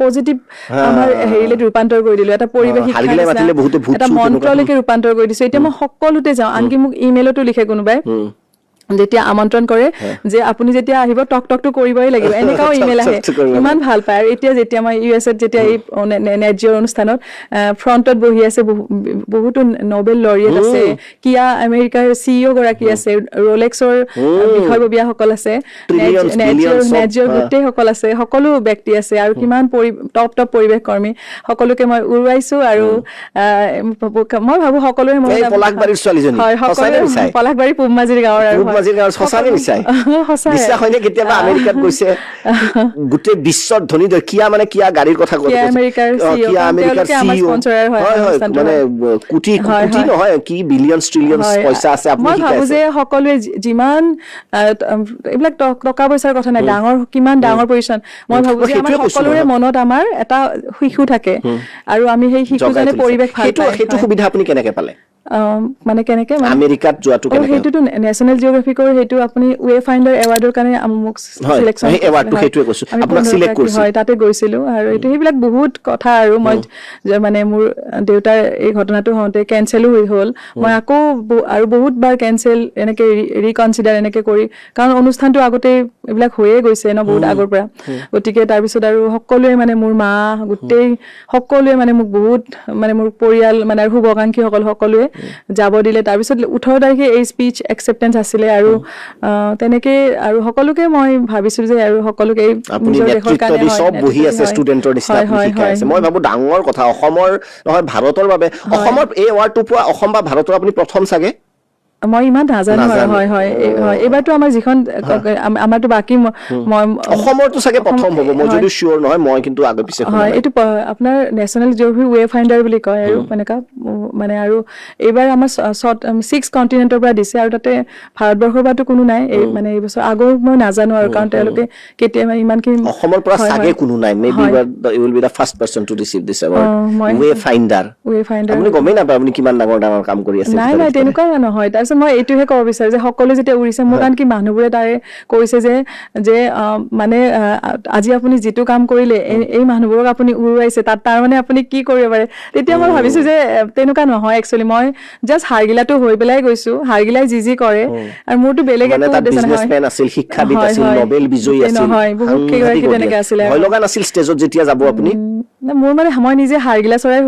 পজিটিভ আমাৰ হেৰিলে ৰূপান্তৰ কৰি দিলো, এটা পৰিৱেশ হাৰগিলাই মাতিলে বহুতে ভূত এটা চুত মন্ত্ৰলৈকে ৰূপান্তৰ কৰি দিছো। এতিয়া মই সকলোতে যাওঁ, আনকি মোক ইমেইলতো লিখে কোনোবাই যেতিয়া আমন্ত্ৰণ কৰে যে আপুনি যেতিয়া আহিব টক টকটো কৰিবই লাগিব, এনেকাও ইমেইল আহে, ইমান ভাল পায়। আৰু এতিয়া যেতিয়া মই ইউএছত যেতিয়া এই নেটজিঅ'ৰ অনুষ্ঠানত ফ্ৰণ্টত বহি আছে বহুতো নবেল লৰিয়েট আছে, কিয়া আমেৰিকাৰ CEO গৰাকী আছে, ৰোলেক্সৰ বিষয়ববীয়াসকল আছে, নেটজিঅ'ৰ গোটেইসকল আছে, সকলো ব্যক্তি আছে, আৰু কিমান টপ পৰিৱেশ কৰ্মী, সকলোকে মই উৰুৱাইছো। আৰু মই ভাবো সকলোৰে মনত পলাশবাৰীৰ ছোৱালীজনী হয়, সকলোৰে পলাশবাৰী পূবমাজিৰ গাঁৱৰ আৰু সঁচাকে মিছাই বিশ্বাস হয়নে? কেতিয়াবা আমেৰিকাত গৈছে গোটেই বিশ্বৰ ধনী কিয়া মানে কিয়া গাড়ীৰ কথা কিয়া আমেৰিকাৰ CEO মানে কোটি নহয় কি বিলিয়ন ট্ৰিলিয়ন পইচা আছে। মই ভাবো যে সকলোৱে যিমান এইবিলাক টকা পইচাৰ কথা নাই, ডাঙৰ কিমান ডাঙৰ পজিচন, মই ভাবো যে আমাৰ সকলোৰে মনত আমাৰ এটা শিশু থাকে, আৰু আমি সেই শিশুজনে পৰিৱেশ ভাল পায়। সেইটো সুবিধা আপুনি কেনেকে পালে? মানে কেনেকে আমেৰিকাত যোৱাটো কেনেকে? সেইটোতো নেশ্যনেল জিঅ'গ্ৰাফিকৰ সেইটো আপুনি ৱে ফাইণ্ডাৰ এৱাৰ্ডৰ কাৰণে মোক চিলেকশ্যন হয়, তাতে গৈছিলো। আৰু এইটো সেইবিলাক বহুত কথা, আৰু মই মানে মোৰ দেউতাৰ এই ঘটনাটো হওঁতে কেঞ্চেলো হ'ল, মই আকৌ আৰু বহুত বাৰ কেঞ্চেল এনেকে ৰিকনচিডাৰ এনেকে কৰি, কাৰণ অনুষ্ঠানটো আগতে এইবিলাক হৈয়ে গৈছে ন বহুত আগৰ পৰা। গতিকে তাৰপিছত আৰু সকলোৱে মানে মোৰ মা গোটেই সকলোৱে মানে মোক বহুত মানে মোৰ পৰিয়াল মানে শুভাকাংক্ষীসকল সকলোৱে যাব দিলে। তাৰপিছত 18 তাৰিখে এই স্পীচ একচেপ্টেঞ্চ আছিলে, আৰু তেনেকে আৰু সকলোকে মই ভাবিছিলো যে আৰু সকলোকে নিজৰ দেশৰ কাৰণে সব বহি আছে ষ্টুডেন্টৰ নিচিনা শিকাই আছে। মই ভাবো ডাঙৰ কথা, অসমৰ নহয় ভাৰতৰ বাবে, অসমৰ এই এৱাৰ্ডটো পোৱা অসম বা ভাৰতৰ আপুনি প্ৰথম চাগে? মই ইমান নাজানো আৰু হয় এইবাৰতো আমাৰ যিখন আমাৰতো বাকী মই অসমৰতো চাগে প্ৰথম হ'ব, মই যদি চিয়ৰ নহয়, মই কিন্তু আগে পিছে হয়। এইটো আপোনাৰ নেশ্যনেল জিঅ'গ্ৰাফি ৱে ফাইণ্ডাৰ বুলি কয়, আৰু এনেকা মানে, আৰু এইবাৰ আমাৰ 6 কণ্টিনেণ্টৰ পৰা দিছে, আৰু তাতে ভাৰতবৰ্ষৰ পৰাতো কোনো নাই এই মানে এই বছৰ। আগৰ মই নাজানো, আৰু কাৰণ তেওঁলোকে কেতিয়াবা ইমানখিনি অসমৰ পৰা চাগে কোনো নাই, maybe you will be the first person to receive this award. Wayfinder আপুনি গমেই নাপায় আপুনি কিমান ডাঙৰ কাম কৰি আছে। নাই তেনেকুৱা নহয়। তাৰপিছত মই এইটোহে ক'ব বিচাৰো যে সকলো যেতিয়া উৰিছে, মোৰ কাৰণ কি মানুহবোৰে তাৰে কৈছে যে মানে আজি আপুনি যিটো কাম কৰিলে এই মানুহবোৰক আপুনি উৰুৱাইছে, তাৰ মানে আপুনি কি কৰিব পাৰে। তেতিয়া মই ভাবিছো যে তেনেকুৱা নহয়, একচুৱেলি মই জাষ্ট হাৰগিলাটো হৈ পেলাই গৈছো, হাৰগিলাই যি কৰে, আৰু মোৰতো বেলেগ একো উদ্দেশ্য নহয়। বিজনেছমেন আছিল, শিক্ষাবিদ আছিল, নোবেল বিজয়ী আছিল, নহয় বহুত কেইগৰাকী তেনেকে আছিলে। ভয় লগা নাছিল ষ্টেজত যেতিয়া যাব আপুনি? মোৰ মানে মই নিজে হাৰগিলা চৰাই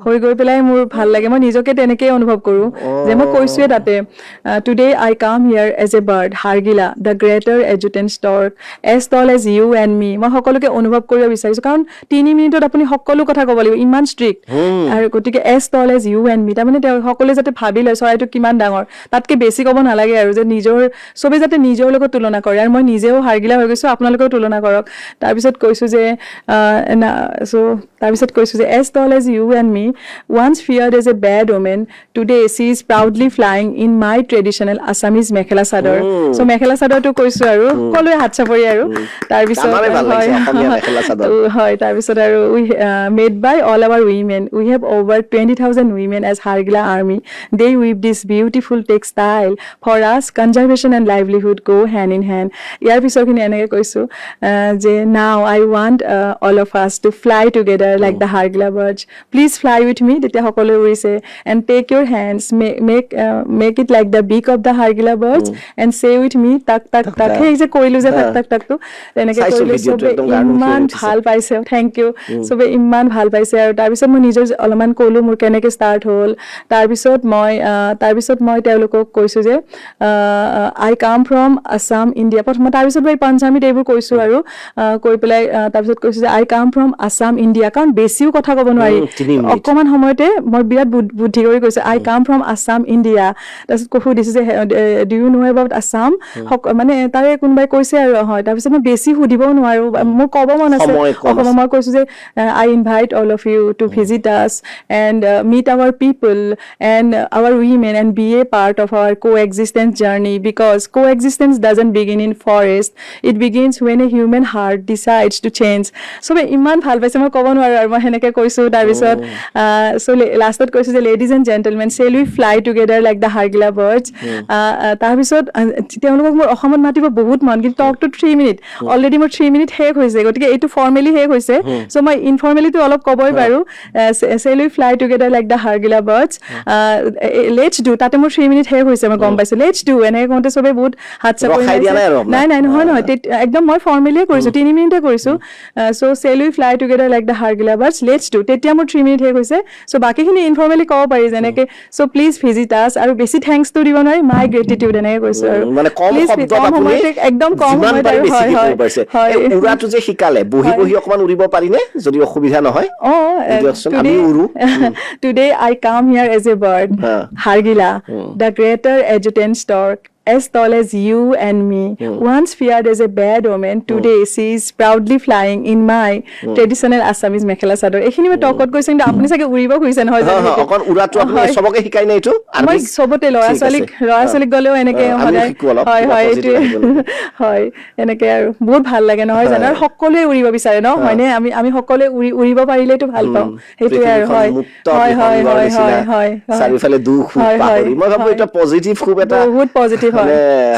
হৈ গৈ পেলাই মোৰ ভাল লাগে, মই নিজকে তেনেকেই অনুভৱ কৰো যে মই কৈছোৱে তাতে, today I come here as a bird, hargila the greater adjutant stork, as tall as you and me. মই সকলোকে অনুভৱ কৰিব বিচাৰিছো, কাৰণ 3 মিনিটত আপুনি সকলো কথা ক'ব লাগিব, ইমান ষ্ট্ৰিক্ট। আৰু গতিকে as tall as you and me, তাৰমানে সকলোৱে যাতে ভাবি লয় চৰাইটো কিমান ডাঙৰ, তাতকে বেছি ক'ব নালাগে, আৰু যে চবে যাতে নিজৰ লগত তুলনা কৰে, আৰু মই নিজেও হাৰগিলা হৈ গৈছো, আপোনালোকেও তুলনা কৰক। তাৰপিছত কৈছো যে as tall as you and me, once feared as a bad omen, today she is proudly flying in my traditional Assamese mekhela chador. So মেখেলা চাদৰটো কৈছো, আৰু সকলোৱে হাত চাপৰি, আৰু তাৰপিছত হয়, তাৰপিছত আৰু made by all our women, we have over 20,000 women as Hargila army, they weave this beautiful textile for us, conservation and livelihood go hand in hand. ইয়াৰ পিছৰখিনি এনেকে কৈছো যে now I want all of us to fly together like the Hargila birds, please fly with me. তেতিয়া সকলোৱে উৰিছে, and take your hands, make it like the beak of the Hargila birds and say with me tak tak tak. সেই যে কৰিলো যে tak tak টো তেনেকে কৰিলো, চবে ইমান ভাল পাইছে, থেংক ইউ, চবে ইমান ভাল পাইছে। আৰু তাৰপিছত মই নিজৰ অলপমান ক'লো মোৰ কেনেকে ষ্টাৰ্ট হ'ল। তাৰপিছত মই তেওঁলোকক কৈছো যে I come from Assam India, প্ৰথমে তাৰপিছত মই পাঞ্জাৱীত এইবোৰ কৈছো, আৰু কৈ পেলাই তাৰপিছত কৈছো যে I come from Assam India, কাৰণ বেছিও কথা ক'ব নোৱাৰি, অকমান সময়তে মই বিৰাট বুদ্ধি কৰি কৈছো I come from Assam India. তাৰপিছত সুধিছো যে do you know about Assam, মানে তাৰে কোনোবাই কৈছে, আৰু হয়। তাৰপিছত মই বেছি সুধিবও নোৱাৰো, মোৰ ক'ব মন আছে অসমত। মই কৈছো যে I invite all of you to visit us and meet our people and our women and be a part of our co-existence journey, because co-existence doesn't begin in forest, it begins when a human heart decides to change. চবে ইমান ভাল পাইছে, মই ক'ব নোৱাৰো, আৰু মই সেনেকে কৈছো। তাৰপিছত চ' লাষ্টত কৈছো যে ladies and gentlemen shall we fly together like the hargila birds তাৰপিছত তেওঁলোকক মোৰ অসমত মাতিব বহুত মন কিন্তু টক টু 3 মিনিট অলৰেডি মোৰ 3 মিনিট শেষ হৈছে গতিকে এইটো ফৰ্মেলি শেষ হৈছে চ' মই ইনফৰ্মেলিটো অলপ ক'বই পাৰোঁ shall we fly together like the hargila birds let's do তাতে মোৰ 3 মিনিট শেষ হৈছে মই গম পাইছোঁ লেটছ ডু এনেকৈ কওঁতে চবেই বহুত হাত চাপ নাই নহয় একদম মই ফৰ্মেলিয়ে কৰিছোঁ 3 মিনিটে কৰিছোঁ so' shall we fly together like the hargila birds let's do তেতিয়া মোৰ 3 মিনিট শেষ হৈছে চ' বাকীখিনি ইনফৰ্মেলি ক'ব পাৰি যেনেকৈ চ' প্লিজ ভিজিট আছ আৰু বেছি থেংকছটো দিব নোৱাৰি মাই গ্ৰেটিটিউড এনেকৈ কৈছোঁ আৰু মানে কম শব্দত আপুনি একদম কম সময়ত হয় উৰাটো যে শিকালে বহি অকমান উৰিব পাৰিনে যদি অসুবিধা নহয় আমি উৰু Today I come here as a bird, Hargila, the greater adjutant stork, as tall as you and me. Once feared as a bad omen, today she is proudly flying in my traditional Assamese mekhela sador. এইখিনি মই টকত কৈছোঁ কিন্তু আপুনি চাগে উৰিব খুজিছে নহয় জানো অকণ উৰাটো আপুনি সবকে শিকাই নাই এইটো মই সবতে ল'ৰা ছোৱালীক গ'লেও এনেকে হয় হয় এনেকে আৰু বহুত ভাল লাগে নহয় জানো আৰু সকলোৱে উৰিব বিচাৰে ন হয়নে আমি সকলোৱে উৰিব পাৰিলেতো ভাল পাওঁ সেইটোৱে আৰু হয় চাৰিওফালে দুখ পাহৰি মই ভাবো এটা পজিটিভ খুব এটা বহুত পজিটিভ হয়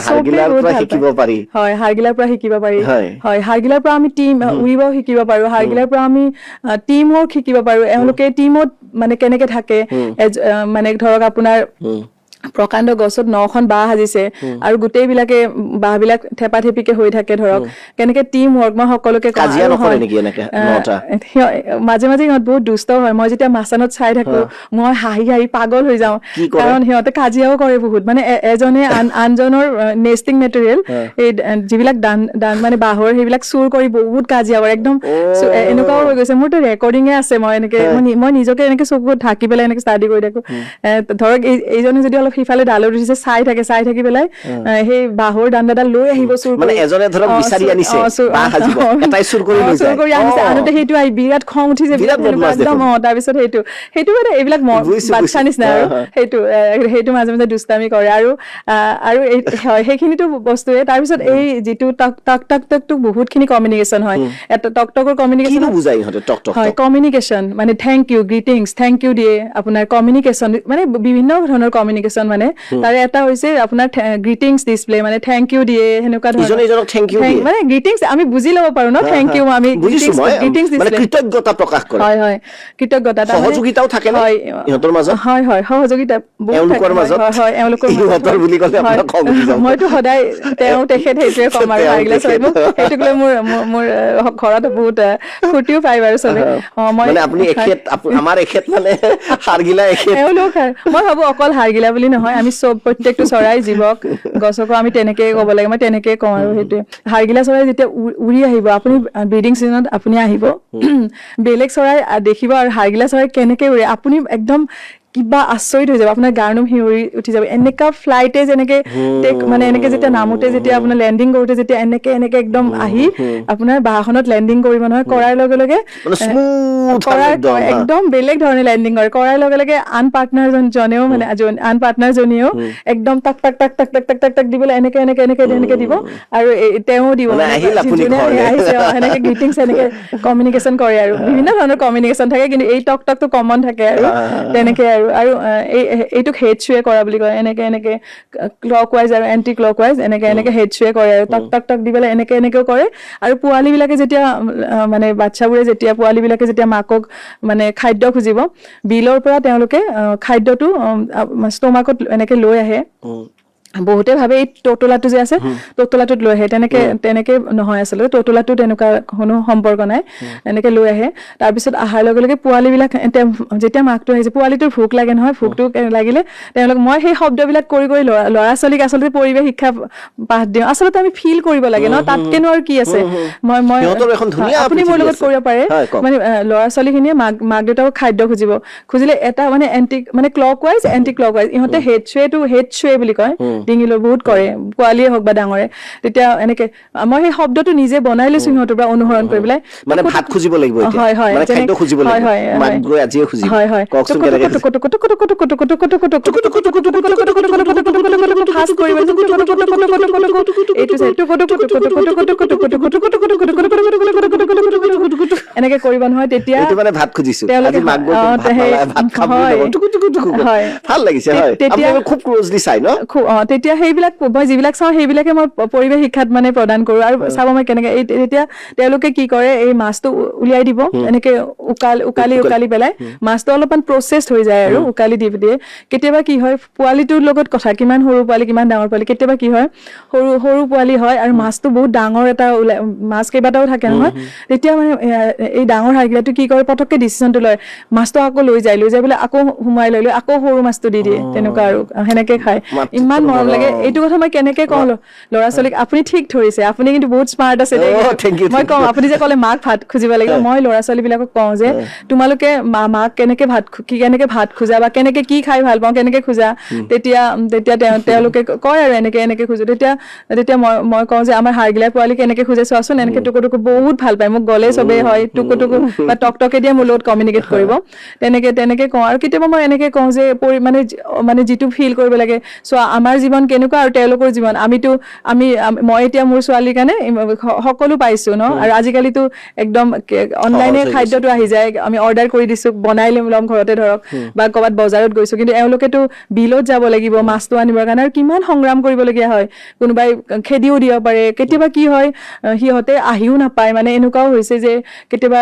হাৰ্গিলাৰ পৰা শিকিব পাৰি হয় হাৰ্গিলাৰ পৰা শিকিব পাৰি হয় হাৰ্গিলাৰ পৰা আমি টিম উৰিব শিকিব পাৰো হাৰ্গিলাৰ পৰা আমি টিম ৱৰ্ক শিকিব পাৰো এওঁলোকে টিমত মানে কেনেকে থাকে মানে ধৰক আপোনাৰ প্ৰকাণ্ড গছত 9খন বাঁহ সাজিছে আৰু গোটেইবিলাকে বাঁহবিলাক থেপা থেপিকে হৈ থাকে ধৰক কেনেকে টিম ৱৰ্ক মই সকলোকে মাজে মাজে সিহঁত বহুত দুষ্ট হয় মই যেতিয়া মাচানত চাই থাকো মই হাঁহি পাগল হৈ যাওঁ কাৰণ সিহঁতে কাজিয়াও কৰে বহুত মানে এজনে আনজনৰ নেষ্টিং মেটেৰিয়েল এই যিবিলাক মানে বাঁহৰ সেইবিলাক চুৰ কৰি বহুত কাজিয়া কৰে একদম এনেকুৱাও হৈ গৈছে মোৰতো ৰেকৰ্ডিঙে আছে মই এনেকে মই নিজকে এনেকে চকুত ঢাকি পেলাই এনেকে ষ্টাডি কৰি থাকো ধৰক এইজনে যদি অলপ সিফালে ডালত উঠিছে চাই থাকি পেলাই সেই বাঁহৰ দাণ্ডাডাল লৈ আহিব চুৰ মানে এজনে ধৰক বিচাৰি আনিছে বাঁহ সাজিব এটাই চুৰ কৰি লৈ যায় আনোতে সেইটো আহি বিৰাট খং উঠিছে একদম তাৰপিছত সেইটো মানে এইবিলাক বাচ্চা নিচিনা আৰু সেইটো মাজে মাজে দুষ্টামি কৰে আৰু সেইখিনিতো বস্তুৱে তাৰপিছত এই যিটো টক বহুতখিনি কমিউনিকেশ্যন হয় এটা টকৰ কমিউনিকেশ্যন বুজাই ইহঁতে টক হয় কমিউনিকেশ্যন মানে thank you greetings thank you দিয়ে আপোনাৰ কমিউনিকেশ্যন মানে বিভিন্ন ধৰণৰ কমিউনিকেশ্যন মানে তাৰে এটা হৈছে আপোনাৰ গ্ৰিটিংছ ডিসপ্লে মানে থেংক ইউ দিয়ে হেনেকুৱা ধৰণৰ মানে গ্ৰিটিংছ আমি বুজি ল'ব পাৰো ন থেংক ইউ আমি গ্ৰিটিংছ মানে কৃতজ্ঞতা প্ৰকাশ কৰে হয় কৃতজ্ঞতা সহযোগিতাও থাকে ন ইহঁতৰ মাজত হয় সহযোগিতা এওঁলোকৰ মাজত হয় এওঁলোকৰ ইহঁতৰ বুলি ক'লে আপোনাৰ খং উঠি যাব মইতো সদায় তেখেত সেইটোৱে কম আৰু হাৰ্গিলা চৰাই সেইটোক লৈ মোৰ ঘৰত বহুত ফূৰ্তিও পাই বাৰু চবে মানে আপুনি আমাৰ এখেত মানে হাৰ্গিলা এখেত এওঁলোক মই ভাবো অকল হাৰ্গিলা বুলি নহয় আমি চব প্ৰত্যেকটো চৰাই জীৱক গছকো আমি তেনেকেই ক'ব লাগে মই তেনেকেই কওঁ আৰু সেইটোৱে হাৰ্গিলা চৰাই যেতিয়া উৰি আহিব আপুনি ব্ৰিডিং চিজনত আপুনি আহিব বেলেগ চৰাই দেখিব আৰু হাৰ্গিলা চৰাই কেনেকে উৰে আপুনি একদম কিবা আচৰিত হৈ যাব আপোনাৰ গাৰ নোম শিঁয়ৰি উঠি যাব এনেকা ফ্লাইটে যেনেকে মানে এনেকে যেতিয়া নামোতে যেতিয়া আপোনাৰ লেণ্ডিং কৰোতে যেতিয়া এনেকে একদম আহি আপোনাৰ বাহখনত লেণ্ডিং কৰিব নহয় কৰাৰ লগে লগে একদম বেলেগ ধৰণে লেণ্ডিং কৰে কৰাৰ লগে লগে আন পাৰ্টনাৰজনেও মানে আন পাৰ্টনাৰজনীয়েও একদম টাক টাক দিবলৈ এনেকে দিব আৰু তেওঁ দিব এনেকে গ্ৰিটিংছ এনেকে কমিউনিকেশ্যন কৰে আৰু বিভিন্ন ধৰণৰ কমিউনিকেশ্যন থাকে কিন্তু এই টকটো কমন থাকে আৰু তেনেকে আৰু এইটোক হেড শ্বুৱে কৰা বুলি কয় এনেকে ক্লকৱাইজ আৰু এণ্টি ক্লকৱাইজ এনেকে হেড শ্বুৱে কৰে আৰু টাক দি পেলাই এনেকেও কৰে আৰু পোৱালীবিলাকে যেতিয়া মানে বাচ্চাবোৰে যেতিয়া পোৱালীবিলাকে যেতিয়া মাকক মানে খাদ্য খুজিব বিলৰ পৰা তেওঁলোকে খাদ্যটো ষ্টমাকত এনেকে লৈ আহে বহুতে ভাবে এই টটোলাটো যে আছে টটোলাটোত লৈ আহে তেনেকে নহয় আচলতে টটোলাটো তেনেকুৱা কোনো সম্পৰ্ক নাই এনেকে লৈ আহে তাৰপিছত অহাৰ লগে লগে পোৱালীবিলাক যেতিয়া মাকটো আহিছে পোৱালীটোৰ ভোক লাগে নহয় ভোকটো লাগিলে তেওঁলোক মই সেই শব্দবিলাক কৰি ল'ৰা ছোৱালীক আচলতে পৰিৱেশ শিক্ষা পাঠ দিওঁ আচলতে আমি ফিল কৰিব লাগে ন তাতকেনো আৰু কি আছে মই আপুনি মোৰ লগত কৰিব পাৰে মানে ল'ৰা ছোৱালীখিনিয়ে মাক দেউতাকক খাদ্য খুজিলে এটা মানে মানে ক্লকৱাইজ এণ্টি ক্লকৱাইজ ইহঁতে হেড শ্বুৱে বুলি কয় ডিঙিলৈ বহুত কৰে পোৱালিয়ে হওক বা ডাঙৰে তেতিয়া এনেকে মই সেই শব্দটো নিজে বনাই লৈছো সিহঁতৰ পৰা অনুসৰণ কৰি পেলাই মানে ভাত খুজিব লাগিব এতিয়া মানে খাদ্য খুজিব লাগিব মাক গৈ আজিয়ে খুজিব কওকচোন কেনেকে ফাষ্ট কৰিব এইটো এনেকে কৰিব নহয় তেতিয়া এইটো মানে ভাত খুজিছো তেওঁলোকে আজি মাক গৈ ভাত নালাগে, ভাত খাম বুলি হয়। নকওঁ, টুকু টুকু টুকু কওঁ। হয়। ভাল লাগিছে হয় তেতিয়া- আপোনালোকে খুব ক্লোজলি চাই ন তেতিয়া সেইবিলাক মই যিবিলাক চাওঁ সেইবিলাকে মই পৰিৱেশ শিক্ষাত মানে প্ৰদান কৰো আৰু চাব মই কেনেকে তেতিয়া তেওঁলোকে কি কৰে এই মাছটো উলিয়াই দিব এনেকে উকালি পেলাই মাছটো অলপমান প্ৰচেছড হৈ যায় আৰু উকালি দি দিয়ে কেতিয়াবা কি হয় পোৱালিটোৰ লগত কথা কিমান সৰু পোৱালি কিমান ডাঙৰ পোৱালি কেতিয়াবা কি হয় সৰু পোৱালি হয় আৰু মাছটো বহুত ডাঙৰ এটা মাছ কেইবাটাও থাকে নহয় তেতিয়া মানে এই ডাঙৰ হাঁহগিলাটো কি কৰে পটককে ডিচিশ্যনটো লয় মাছটো আকৌ লৈ যায় বোলে আকৌ সোমাই লৈ আকৌ সৰু মাছটো দি দিয়ে তেনেকুৱা আৰু সেনেকে খায় ইমান মৰম লাগে এইটো কথা মই কেনেকে কওঁ ল'ৰা ছোৱালীক আপুনি ঠিক ধৰিছে আপুনি কিন্তু বহুত স্মাৰ্ট আছে দেই মই কওঁ আপুনি যে ক'লে মাক ভাত খুজিব লাগিব মই ল'ৰা ছোৱালী বিলাকক কওঁ যে তোমালোকে মাক কেনেকে ভাত খোজা বা কেনেকে কি খাই ভাল পাওঁ কেনেকে খোজা তেতিয়া তেওঁলোকে কয় আৰু এনেকে খোজো তেতিয়া মই কওঁ যে আমাৰ হাড়গিলা পোৱালি কেনেকে খোজে চোৱাচোন এনেকে টুকু বহুত ভাল পায় মোক গ'লে চবেই হয় টুকু বা টকটকে দিয়ে মোৰ লগত কমিউনিকেট কৰিব তেনেকে কওঁ আৰু কেতিয়াবা মই এনেকে কওঁ যে মানে যিটো ফিল কৰিব লাগে চোৱা আমাৰ জীৱন কেনেকুৱা আৰু তেওঁলোকৰ জীৱন মই এতিয়া মোৰ ছোৱালীৰ কাৰণে সকলো পাইছো ন আৰু আজিকালিতো একদম অনলাইনে খাদ্যটো আহি যায় আমি অৰ্ডাৰ কৰি দিছো বনাই ল'ম ঘৰতে ধৰক বা ক'ৰবাত বজাৰত গৈছো কিন্তু এওঁলোকেতো বিলত যাব লাগিব মাছটো আনিবৰ কাৰণে আৰু কিমান সংগ্ৰাম কৰিবলগীয়া হয় কোনোবাই খেদিও দিব পাৰে কেতিয়াবা কি হয় সিহঁতে আহিও নাপায় মানে এনেকুৱাও হৈছে যে কেতিয়াবা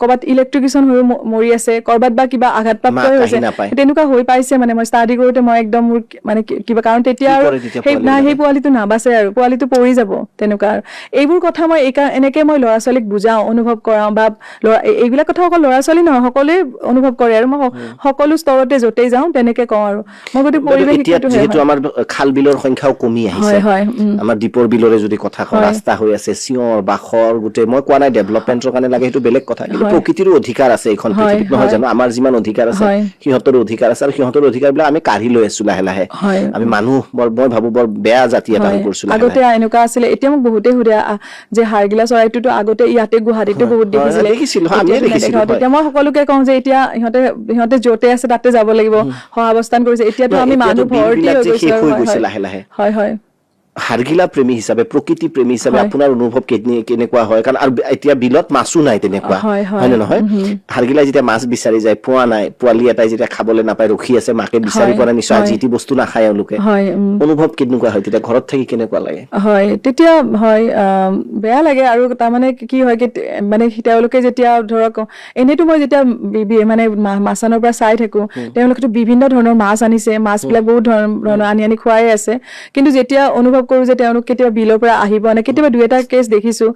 ক'ৰবাত ইলেক্ট্ৰিকিউশ্যন হৈ মৰি আছে ক'ৰবাত বা কিবা আঘাতপ্ৰাপ্ত হৈছে তেনেকুৱা হৈ পাইছে মানে মই ষ্টাডি কৰোঁতে মই একদম মোৰ মানে কিবা কাৰণ তেতিয়া আৰু সেই পোৱালিটো নাবাচে আৰু পোৱালিটো পৰি যাব তেনেকুৱা আৰু এইবোৰ কথা মই এনেকে মই ল'ৰা ছোৱালীক বুজাওঁ অনুভৱ কৰাওঁ বা এইবিলাক কথা অকল ল'ৰা ছোৱালী নহয় সকলোৱে অনুভৱ কৰে আৰু মই সকলো স্তৰতে য'তেই যাওঁ তেনেকে কওঁ আৰু মই গোটেই পৰিৱেশ শিক্ষাটো যিহেতু আমাৰ খাল বিলৰ সংখ্যাও কমি আহিছে আমাৰ দীপৰ বিলৰে যদি কথা কওঁ ৰাস্তা হৈ আছে চিঞৰ বাখৰ গোটেই মই কোৱা নাই ডেভেলপমেন্টৰ কাৰণে লাগে সেইটো বেলেগ কথা কিন্তু প্ৰকৃতিৰো অধিকাৰ আছে এইখন পৃথিৱীত নহয় জানো আমাৰ যিমান অধিকাৰ আছে সিহঁতৰ অধিকাৰ আছে আৰু সিহঁতৰ অধিকাৰ বিলাক আমি কাঢ়ি লৈ আছো লাহে লাহে আমি মানুহ মই ভাবো বৰ বেয়া জাতি এটা হৈ পৰিছো আগতে এনেকুৱা আছিলে এতিয়া মোক বহুতে সোধে যে হাড়গিলা চৰাইটোতো আগতে ইয়াতে গুৱাহাটীতো বহুত দেখিছিলে তেতিয়া মই সকলোকে কওঁ যে এতিয়া সিহঁতে য'তে আছে তাতে যাব লাগিব সহাৱস্থান কৰিছে এতিয়াতো আমি মানুহ ভৰ্তি হৈ গৈছো লাহে লাহে হয় হাড়গিলা প্ৰেমী হিচাপে প্ৰকৃতি প্ৰেমী হিচাপে আপোনাৰ অনুভৱ কেনেকুৱা হয় কাৰণ আৰু এতিয়া বিলত মাছো নাই তেনেকুৱা হয় নে নহয় হাড়গিলা যেতিয়া মাছ বিচাৰি যায় পোৱা নাই পোৱালি এটাই যেতিয়া খাবলৈ নাপায় ৰখি আছে মাকে বিচাৰি পোৱা নাই নিশ্চয় যি টি বস্তু নাখায় এওঁলোকে অনুভৱ কেনেকুৱা হয় তেতিয়া ঘৰত থাকি কেনেকুৱা লাগে হয় তেতিয়া বেয়া লাগে আৰু তাৰমানে কি হয় মানে তেওঁলোকে যেতিয়া ধৰক এনেইতো মই যেতিয়া মানে মাছানৰ পৰা চাই থাকো তেওঁলোকেতো বিভিন্ন ধৰণৰ মাছ আনিছে মাছবিলাক বহুত ধৰণৰ আনি খুৱাই আছে কিন্তু যেতিয়া অনুভৱ কৰো যে তেওঁলোক কেতিয়াবা বিলৰ পৰা আহি পোৱা নাই কেতিয়াবা দুই এটা কেছ দেখিছো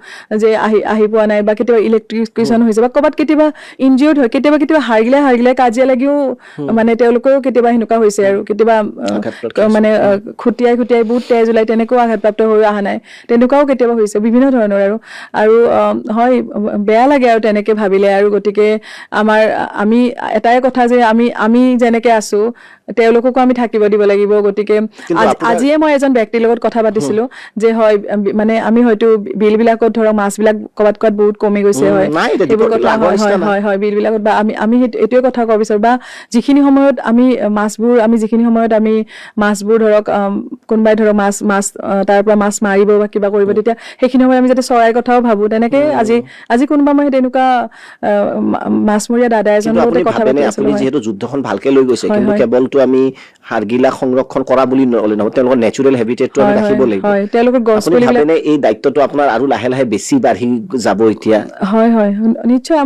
যে আহি পোৱা নাই বা কেতিয়াবা ইলেক্ট্ৰিকিউশ্যন হৈছে বা ক'ৰবাত কেতিয়াবা ইনজিয়ৰ্ড হয় কেতিয়াবা হাড়গিলাই কাজিয়া লাগিও মানে তেওঁলোকেও কেতিয়াবা সেনেকুৱা হৈছে আৰু কেতিয়াবা মানে খুটিয়াই বহুত তেজ ওলাই তেনেকুৱাও আঘাতপ্ৰাপ্ত হৈ অহা নাই তেনেকুৱাও কেতিয়াবা হৈছে বিভিন্ন ধৰণৰ আৰু হয় বেয়া লাগে আৰু তেনেকে ভাবিলে আৰু গতিকে আমি এটাই কথা যে আমি যেনেকে আছো তেওঁলোককো আমি থাকিব দিব লাগিব গতিকে আজিয়ে মই এজন ব্যক্তিৰ লগত কথা পাতিছিলো যে হয় মানে আমি হয়তো বিল বিলাকত ধৰক মাছ বিলাক ক'বাত বহুত কমি গৈছে হয় এইবোৰ কথা হয় বিল বিলাকত বা আমি এইটোৱে কথা ক'ব বিচাৰো বা যিখিনি সময়ত আমি মাছবোৰ ধৰক কোনোবাই ধৰক মাছ তাৰ পৰা মাছ মাৰিব বা কিবা কৰিব তেতিয়া সেইখিনি সময়ত আমি যাতে চৰাইৰ কথাও ভাবো তেনেকে আজি কোনোবা মই তেনেকুৱা মাছমৰীয়া দাদা এজনৰ লগত কথা পাতি আছিলো আপুনি যিহেতু যুদ্ধখন ভালকে লৈ গৈছে কিন্তু কেৱলটো আমি হাড়গিলা সংৰক্ষণ কৰা বুলি নললে নহয় তেওঁলোকৰ নেচাৰেল হেবিটেটটো আমি ৰাখিব লাগিব তেওঁলোকৰ গছ পুলিবিলাক এই দায়িত্বটো আপোনাৰ আৰু লাহে লাহে বেছি বাঢ়ি যাব এতিয়া হয় নিশ্চয়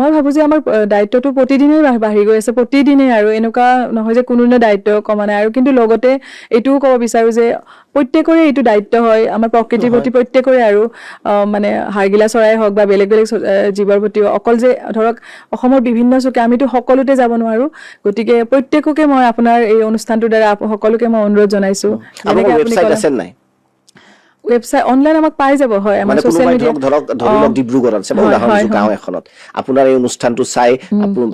মই ভাবো যে আমাৰ দায়িত্বটো প্ৰতিদিনেই বাঢ়ি গৈ আছে প্ৰতিদিনেই আৰু এনেকুৱা নহয় যে কোনো দায়িত্ব কমা নাই আৰু কিন্তু লগতে এইটোও ক'ব বিচাৰো যে প্ৰত্যেকৰে এইটো দায়িত্ব হয় আমাৰ প্ৰকৃতিৰ প্ৰতি প্ৰত্যেকৰে আৰু মানে হাড়গিলা চৰাই হওক বা বেলেগ জীৱৰ প্ৰতি অকল যে ধৰক অসমৰ বিভিন্ন চুকে আমিতো সকলোতে যাব নোৱাৰো গতিকে প্ৰত্যেককে মই আপোনাৰ এই অনুষ্ঠানটোৰ দ্বাৰা সকলোকে মই অনুৰোধ জনাইছো ৱেবছাইট অনলাইন আমাক পাই যাব হয় আমাৰ সোশ্যাল মিডিয়া ধৰক ডিব্ৰুগড়ত আছে উদাহৰণ গাঁও এখনত আপোনাৰ এই অনুষ্ঠানটো চাই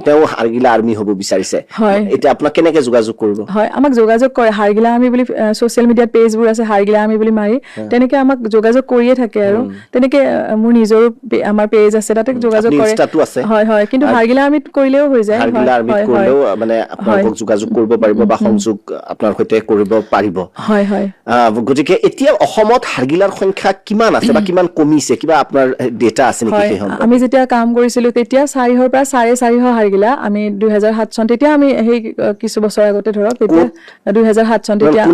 তেওঁ হাড়গিলা আৰ্মি হ'ব বিচাৰিছে এতিয়া আপোনাক কেনেকে যোগাযোগ কৰিব হয় আমাক যোগাযোগ কৰে হাড়গিলা আৰ্মি বুলি সোশ্যাল মিডিয়াত পেজবোৰ আছে হাড়গিলা আৰ্মি বুলি মাৰি তেনেকে আমাক যোগাযোগ কৰিয়ে থাকে আৰু তেনেকে মোৰ নিজৰ আমাৰ পেজ আছে তাতে যোগাযোগ কৰে হয় কিন্তু হাড়গিলা আৰ্মিত কৰিলেও হৈ যায় হাড়গিলা আৰ্মিত কৰিলেও মানে আপোনালোকক যোগাযোগ কৰিব পাৰিব বা সংযোগ আপোনাৰ সৈতে কৰিব পাৰিব হয় গতিকে এতিয়া অসমত হাড়গিলাৰ সংখ্যা কিমান আছে বা কিমান কমিছে কিবা আপোনাৰ ডেটা আছে নেকি সেই সম্পৰ্কত আমি যেতিয়া কাম কৰিছিলো তেতিয়া 400 পৰা 450 হাড়গিলা আমি 2007 চন তেতিয়া আমি সেই কিছু বছৰ আগতে ধৰক তেতিয়া 2007 চন তেতিয়া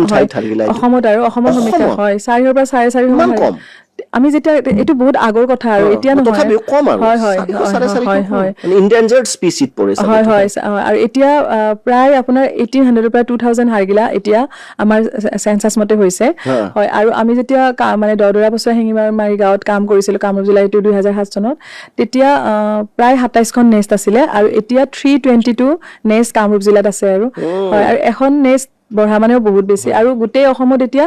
অসমত আৰু অসমৰ সমীক্ষা হয় 400 পৰা 450 আমি যেতিয়া এইটো বহুত আগৰ কথা আৰু এতিয়া নহয় তথাপিও কম আৰু হয় হয় ইনডেঞ্জাৰ্ড স্পিচিত পৰিছে হয় আৰু এতিয়া প্ৰায় আপোনাৰ 1800 পৰা 2000 হাড়গিলা এতিয়া আমাৰ সেন্সাস মতে হৈছে হয় আৰু আমি যেতিয়া মানে দৰদৰা বছৰ হেঙিমাৰি গাঁৱত কাম কৰিছিলো কামৰূপ জিলাৰ 2007 চনত তেতিয়া প্ৰায় 27খন নেষ্ট আছিলে আৰু এতিয়া 322 নেষ্ট কামৰূপ জিলাত আছে আৰু হয় আৰু এখন নেষ্ট বঢ়া মানেও বহুত বেছি আৰু গোটেই অসমত এতিয়া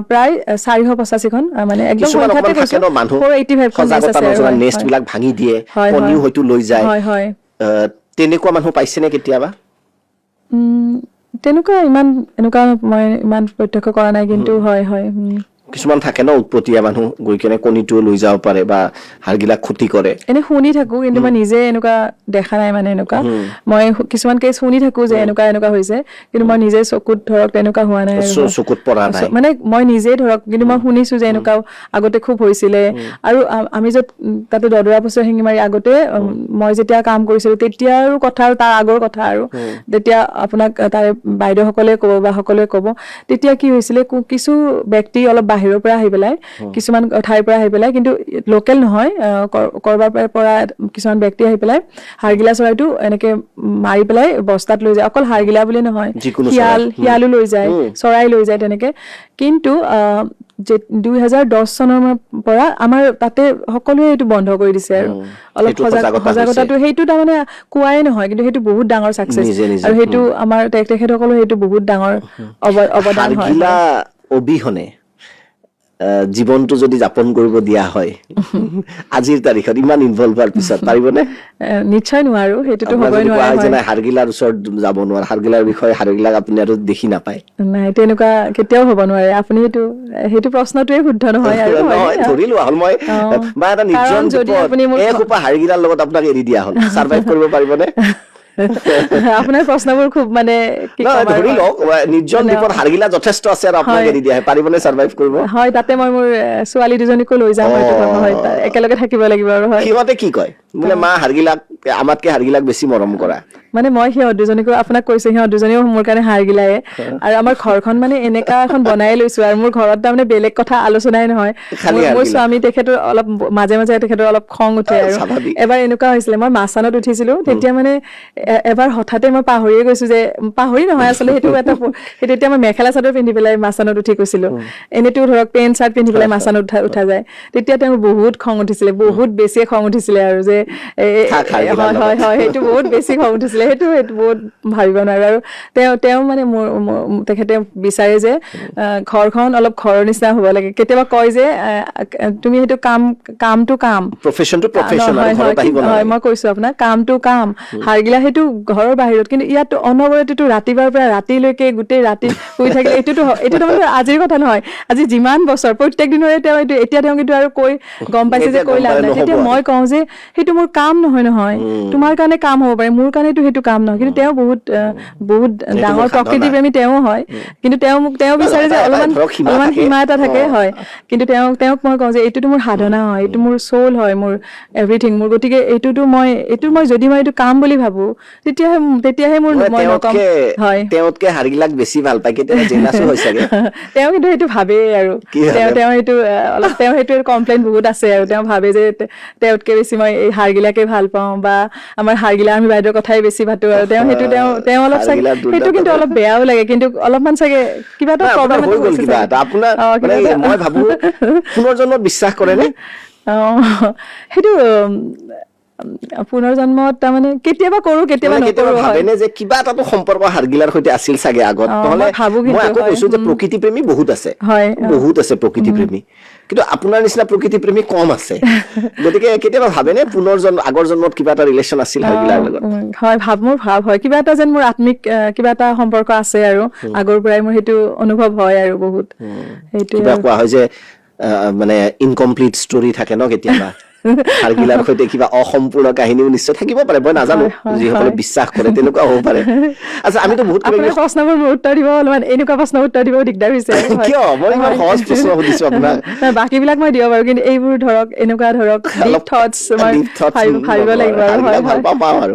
প্ৰায় 485খন মানে একদম সংখ্যাতে কৈছো 485 খন নেষ্ট আছে আৰু নেষ্ট বিলাক ভাঙি দিয়ে কণিও হয়তো লৈ যায় হয় তেনেকুৱা মানুহ পাইছে নে কেতিয়াবা তেনেকুৱা এনেকুৱা মই ইমান প্ৰত্যক্ষ কৰা নাই কিন্তু হয় কিছুমান থাকে ন উৎপতীয়া মানুহ গৈ কেনে কণিটো লৈ যাব পাৰে বা হাড়গিলা ক্ষতি কৰে এনে শুনি থাকো কিন্তু মই নিজে এনেকুৱা দেখা নাই মানে এনেকুৱা মই কিছুমান কেছ শুনি থাকো যে এনেকুৱা হৈছে কিন্তু মই নিজে চকুত ধৰক তেনেকুৱা হোৱা নাই চকুত পৰা নাই মানে মই নিজে ধৰক কিন্তু মই শুনিছো যে এনেকুৱা আগতে খুব হৈছিলে আৰু আমি যত তাতে দৰদৰা বছৰ হেঙিমাৰি আগতে মই যেতিয়া কাম কৰিছিলো তেতিয়াৰ কথা আৰু তাৰ আগৰ কথা আৰু তেতিয়া আপোনাক তাৰে বাইদেউসকলে ক'ব বা সকলোৱে ক'ব তেতিয়া কি হৈছিলে কিছু ব্যক্তি অলপ বাহিৰৰ পৰা আহি পেলাই কিছুমান ঠাইৰ পৰা আহি পেলাই কিন্তু লোকেল নহয় কৰবাৰ পৰা কিছুমান ব্যক্তি আহি পেলাই হাড়গিলা চৰাইটো এনেকে মাৰি পেলাই বস্তাত লৈ যায় অকল হাড়গিলা বুলি নহয় শিয়ালো লৈ যায় চৰাই লৈ যায় তেনেকে কিন্তু 2010 চনৰ পৰা আমাৰ তাতে সকলোৱে এইটো বন্ধ কৰি দিছে আৰু অলপ সজাগতাটো সেইটো তাৰমানে কোৱাই নহয় কিন্তু সেইটো বহুত ডাঙৰ সাকসেস আৰু সেইটো আমাৰ তেখেতসকলৰ সেইটো বহুত ডাঙৰ অৱদান হয় হাড়গিলা অবিহনে জীৱনটো যদি যাপন কৰিব দিয়া হয় আজিৰ তাৰিখত ইমান ইনভলভ হোৱাৰ পিছত পাৰিবনে নিশ্চয় নোৱাৰো সেইটোতো হ'বই নোৱাৰে হাড়গিলাৰ ওচৰত যাব নোৱাৰে হাড়গিলাৰ বিষয়ে হাড়গিলাক আপুনি আৰু দেখি নাপায় নাই তেনেকুৱা কেতিয়াও হ'ব নোৱাৰে আপুনি সেইটো প্ৰশ্নটোৱে শুদ্ধ নহয় আৰু ধৰিলো হ'ল মই বা এটা নিৰ্জন এসোপা হাড়গিলাৰ লগত আপোনাক এৰি দিয়া হ'ল সাৰ্ভাইভ কৰিব পাৰিবনে আপোনাৰ প্ৰশ্নবোৰ খুব মানে ধৰি লওক নিৰ্জন দ্বীপত হাড়গিলা যথেষ্ট আছে আৰু আপোনাক এৰি দিয়া পাৰিবনে সাৰ্ভাইভ কৰিব হয় তাতে মই মোৰ ছোৱালী দুজনীকো লৈ যাম হয় একেলগে থাকিব লাগিব আৰু হয় সিহঁতে কি কয় বোলে মা হাড়গিলাক আমাতকে হাড়গিলাক বেছি মৰম কৰা মানে মই সিহঁত দুজনীকো আপোনাক কৈছো সিহঁত দুজনীও মোৰ কাৰণে হাড়গিলায়ে আৰু আমাৰ ঘৰখন মানে এনেকা এখন বনাই লৈছো আৰু মোৰ ঘৰত তাৰমানে বেলেগ কথা আলোচনাই নহয় মোৰ স্বামী তেখেতৰ অলপ মাজে মাজে তেখেতৰ অলপ খং উঠে আৰু এবাৰ এনেকুৱা হৈছিলে মই মাছানত উঠিছিলো তেতিয়া মানে এবাৰ হঠাতে মই পাহৰিয়ে গৈছো যে পাহৰি নহয় আচলতে তেতিয়া মই মেখেলা চাদৰ পিন্ধি পেলাই মাছানত উঠি গৈছিলো এনেতো ধৰক পেণ্ট চাৰ্ট পিন্ধি পেলাই মাছানত উঠা যায় তেতিয়া তেওঁ বহুত খং উঠিছিলে বহুত বেছি খং উঠিছিলে আৰু যে হয় সেইটো বহুত বেছি খং উঠিছিলে সেইটো বহুত ভাবিব নোৱাৰো আৰু তেওঁ মানে তেখেতে বিচাৰে যে ঘৰখন অলপ ঘৰৰ নিচিনা হ'ব লাগে কেতিয়াবা কয় যে তুমি সেইটো কামটো কাম প্ৰফেশনটো প্ৰফেশন হয় মই কৈছো আপোনাক কামটো কাম হাড়গিলা সেইটো ঘৰৰ বাহিৰত কিন্তু ইয়াত অনবৰতেতো ৰাতিপুৱাৰ পৰা ৰাতিলৈকে গোটেই ৰাতি শুই থাকিলে এইটো মানে আজিৰ কথা নহয় আজি যিমান বছৰ প্ৰত্যেক দিনৰে তেওঁ এতিয়া তেওঁ কিন্তু আৰু কৈ গম পাইছে যে কৈ লাভ নাই তেতিয়া মই কওঁ যে সেইটো মোৰ কাম নহয় তোমাৰ কাৰণে কাম হ'ব পাৰে মোৰ কাৰণেতো সেইটো কাম নহয় কিন্তু তেওঁ বহুত ডাঙৰ প্ৰকৃতি প্ৰেমী তেওঁ হয় কিন্তু তেওঁ বিচাৰে যে অলপমান সীমা এটা থাকে হয় কিন্তু তেওঁক মই কওঁ যে এইটোতো মোৰ সাধনা হয় এইটো মোৰ সোল হয় মোৰ এভৰিথিং মোৰ গতিকে এইটো মই যদি মই এইটো কাম বুলি ভাবো তেতিয়াহে মোৰ মই নকম হয় তেওঁতকে হাড়গিলাক বেছি ভাল পায় কেতিয়াবা জেলাছো হৈ চাগে তেওঁ কিন্তু সেইটো ভাবে আৰু তেওঁ সেইটো অলপ তেওঁ সেইটো কমপ্লেইন বহুত আছে আৰু তেওঁ ভাবে যে তেওঁতকে বেছি মই এই হাড়গিলাকে ভাল পাওঁ বা আমাৰ হাড়গিলা আমি বাইদেউৰ কথাই বেছি পাতো আৰু তেওঁ অলপ চাগে সেইটো কিন্তু অলপ বেয়াও লাগে কিন্তু অলপমান চাগে কিবা এটা প্ৰব্লেম হৈ গ'ল কিবা এটা আপোনাৰ মই ভাবো পুনৰ্জন্মত বিশ্বাস কৰে নে সেইটো পুনৰ্জন্মত তাৰমানে কেতিয়াবা কৰো কেতিয়াবা নকৰো ভাবেনে যে কিবা এটাতো সম্পৰ্ক হাড়গিলাৰ সৈতে আছিল চাগে আগত নহলে মই আকৌ কৈছো যে প্ৰকৃতি প্ৰেমী বহুত আছে প্ৰকৃতি প্ৰেমী কিন্তু আপোনাৰ নিচিনা প্ৰকৃতি প্ৰেমী কম আছে গতিকে কেতিয়াবা ভাবেনে আগৰ জন্মত কিবা এটা ৰিলেশ্যন আছিল হাড়গিলাৰ লগত হয় মোৰ ভাৱ হয় কিবা এটা যেন মোৰ আত্মিক কিবা এটা সম্পৰ্ক আছে আৰু আগৰ পৰাই মোৰ সেইটো অনুভৱ হয় আৰু বহুত সেইটো কোৱা হয় যে মানে ইনকমপ্লিট ষ্টৰী থাকে ন কেতিয়াবা হাৰগিলাৰ সৈতে কিবা অসম্পূৰ্ণ কাহিনীও নিশ্চয় থাকিব পাৰে, মই নাজানো, যিসকলে বিশ্বাস কৰে তেনেকুৱা হ'ব পাৰে। আচ্ছা, আমিতো বহুত কিবা আপোনাৰ প্ৰশ্নবোৰ মোৰ উত্তৰ দিব অলপমান এনেকুৱা প্ৰশ্ন উত্তৰ দিব দিগদাৰ হৈছে। কিয়? মই ইমান সহজ প্ৰশ্ন সুধিছো আপোনাক। বাকীবিলাক মই দিব পাৰো, কিন্তু এইবোৰ ধৰক এনেকুৱা ধৰক ডিপ থটছ ভাবিব লাগিব আৰু। ভাল পাওঁ আৰু